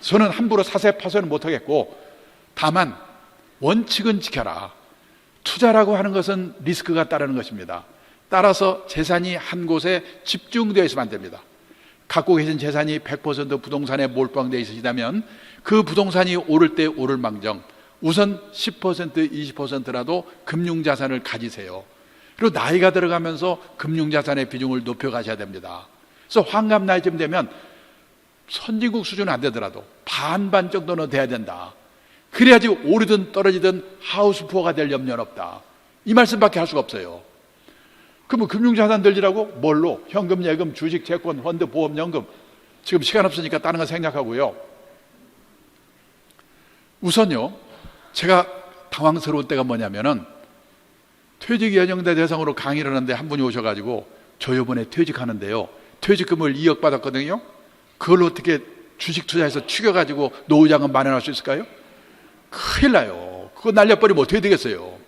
저는 함부로 사세 파손은 못하겠고 다만 원칙은 지켜라. 투자라고 하는 것은 리스크가 따르는 것입니다. 따라서 재산이 한 곳에 집중되어 있으면 안 됩니다. 갖고 계신 재산이 100% 부동산에 몰빵되어 있으시다면 그 부동산이 오를 때 오를 망정 우선 10% 20%라도 금융자산을 가지세요. 그리고 나이가 들어가면서 금융자산의 비중을 높여가셔야 됩니다. 그래서 환갑 나이쯤 되면 선진국 수준은 안 되더라도 반반 정도는 돼야 된다. 그래야지 오르든 떨어지든 하우스푸어가 될 염려는 없다. 이 말씀밖에 할 수가 없어요. 그럼 금융자산 들리라고? 뭘로? 현금, 예금, 주식, 채권, 펀드, 보험, 연금. 지금 시간 없으니까 다른 거 생략하고요. 우선요, 제가 당황스러운 때가 뭐냐면은 퇴직연령대 대상으로 강의를 하는데 한 분이 오셔가지고 저 이번에 퇴직하는데요, 퇴직금을 2억 받았거든요. 그걸 어떻게 주식 투자해서 축여가지고 노후자금 마련할 수 있을까요? 큰일 나요. 그거 날려버리면 어떻게 되겠어요?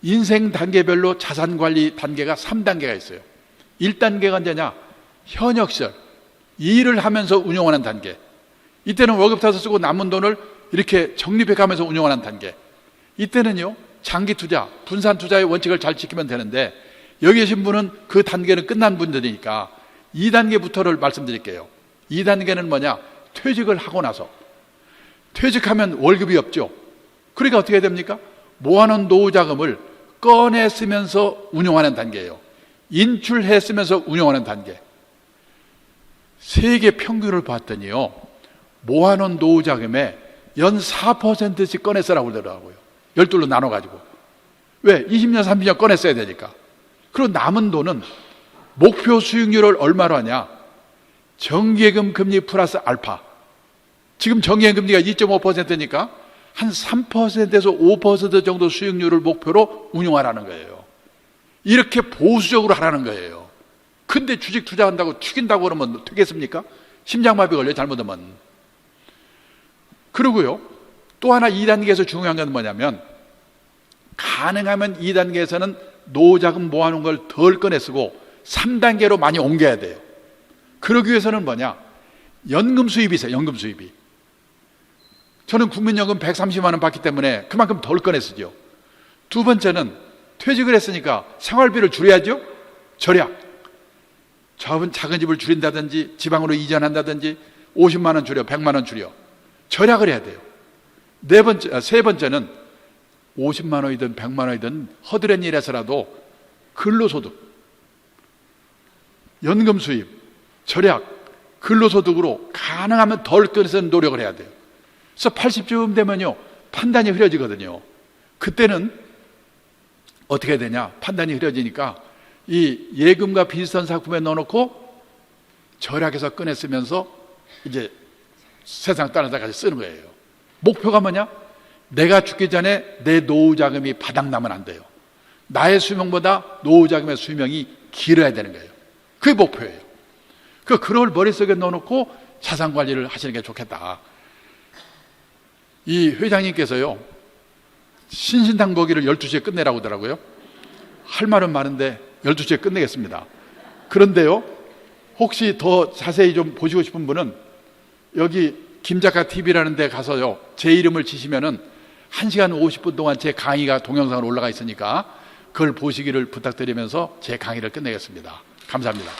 인생 단계별로 자산관리 단계가 3단계가 있어요. 1단계가 언제냐? 현역 시절 일을 하면서 운용하는 단계. 이때는 월급 타서 쓰고 남은 돈을 이렇게 적립해 가면서 운용하는 단계. 이때는요, 장기 투자, 분산 투자의 원칙을 잘 지키면 되는데 여기 계신 분은 그 단계는 끝난 분들이니까 2단계부터를 말씀드릴게요. 2단계는 뭐냐? 퇴직을 하고 나서. 퇴직하면 월급이 없죠. 그러니까 어떻게 됩니까? 모아놓은 노후자금을 꺼내 쓰면서 운용하는 단계예요. 인출해 쓰면서 운용하는 단계. 세계 평균을 봤더니요, 모아놓은 노후자금에 연 4%씩 꺼내 쓰라고 그러더라고요. 12로 나눠가지고. 왜? 20년, 30년 꺼내 써야 되니까. 그리고 남은 돈은 목표 수익률을 얼마로 하냐? 정기예금 금리 플러스 알파. 지금 정기예금 금리가 2.5%니까 한 3%에서 5% 정도 수익률을 목표로 운용하라는 거예요. 이렇게 보수적으로 하라는 거예요. 근데 주식 투자한다고 튀긴다고 그러면 되겠습니까? 심장마비 걸려 잘못하면. 그리고요, 또 하나 2단계에서 중요한 건 뭐냐면 가능하면 2단계에서는 노후자금 모아놓은 걸 덜 꺼내 쓰고 3단계로 많이 옮겨야 돼요. 그러기 위해서는 뭐냐? 연금 수입이 있어요. 연금 수입이. 저는 국민연금 130만 원 받기 때문에 그만큼 덜 꺼내 쓰죠. 두 번째는 퇴직을 했으니까 생활비를 줄여야죠. 절약. 작은 집을 줄인다든지 지방으로 이전한다든지 50만 원 줄여, 100만 원 줄여. 절약을 해야 돼요. 세 번째는 50만 원이든 100만 원이든 허드렛 일에서라도 근로소득, 연금 수입, 절약, 근로소득으로 가능하면 덜 꺼내서 노력을 해야 돼요. 그래서 80쯤 되면요, 판단이 흐려지거든요. 그때는 어떻게 되냐? 판단이 흐려지니까 이 예금과 비슷한 상품에 넣어놓고 절약해서 꺼내 쓰면서 이제 세상 다른 데까지 쓰는 거예요. 목표가 뭐냐? 내가 죽기 전에 내 노후 자금이 바닥나면 안 돼요. 나의 수명보다 노후 자금의 수명이 길어야 되는 거예요. 그게 목표예요. 그걸 머릿속에 넣어놓고 자산 관리를 하시는 게 좋겠다. 이 회장님께서요, 신신당부기를 12시에 끝내라고 하더라고요. 할 말은 많은데 12시에 끝내겠습니다. 그런데요, 혹시 더 자세히 좀 보시고 싶은 분은 여기 김작가 TV라는 데 가서요, 제 이름을 치시면은 1시간 50분 동안 제 강의가 동영상으로 올라가 있으니까 그걸 보시기를 부탁드리면서 제 강의를 끝내겠습니다. 감사합니다.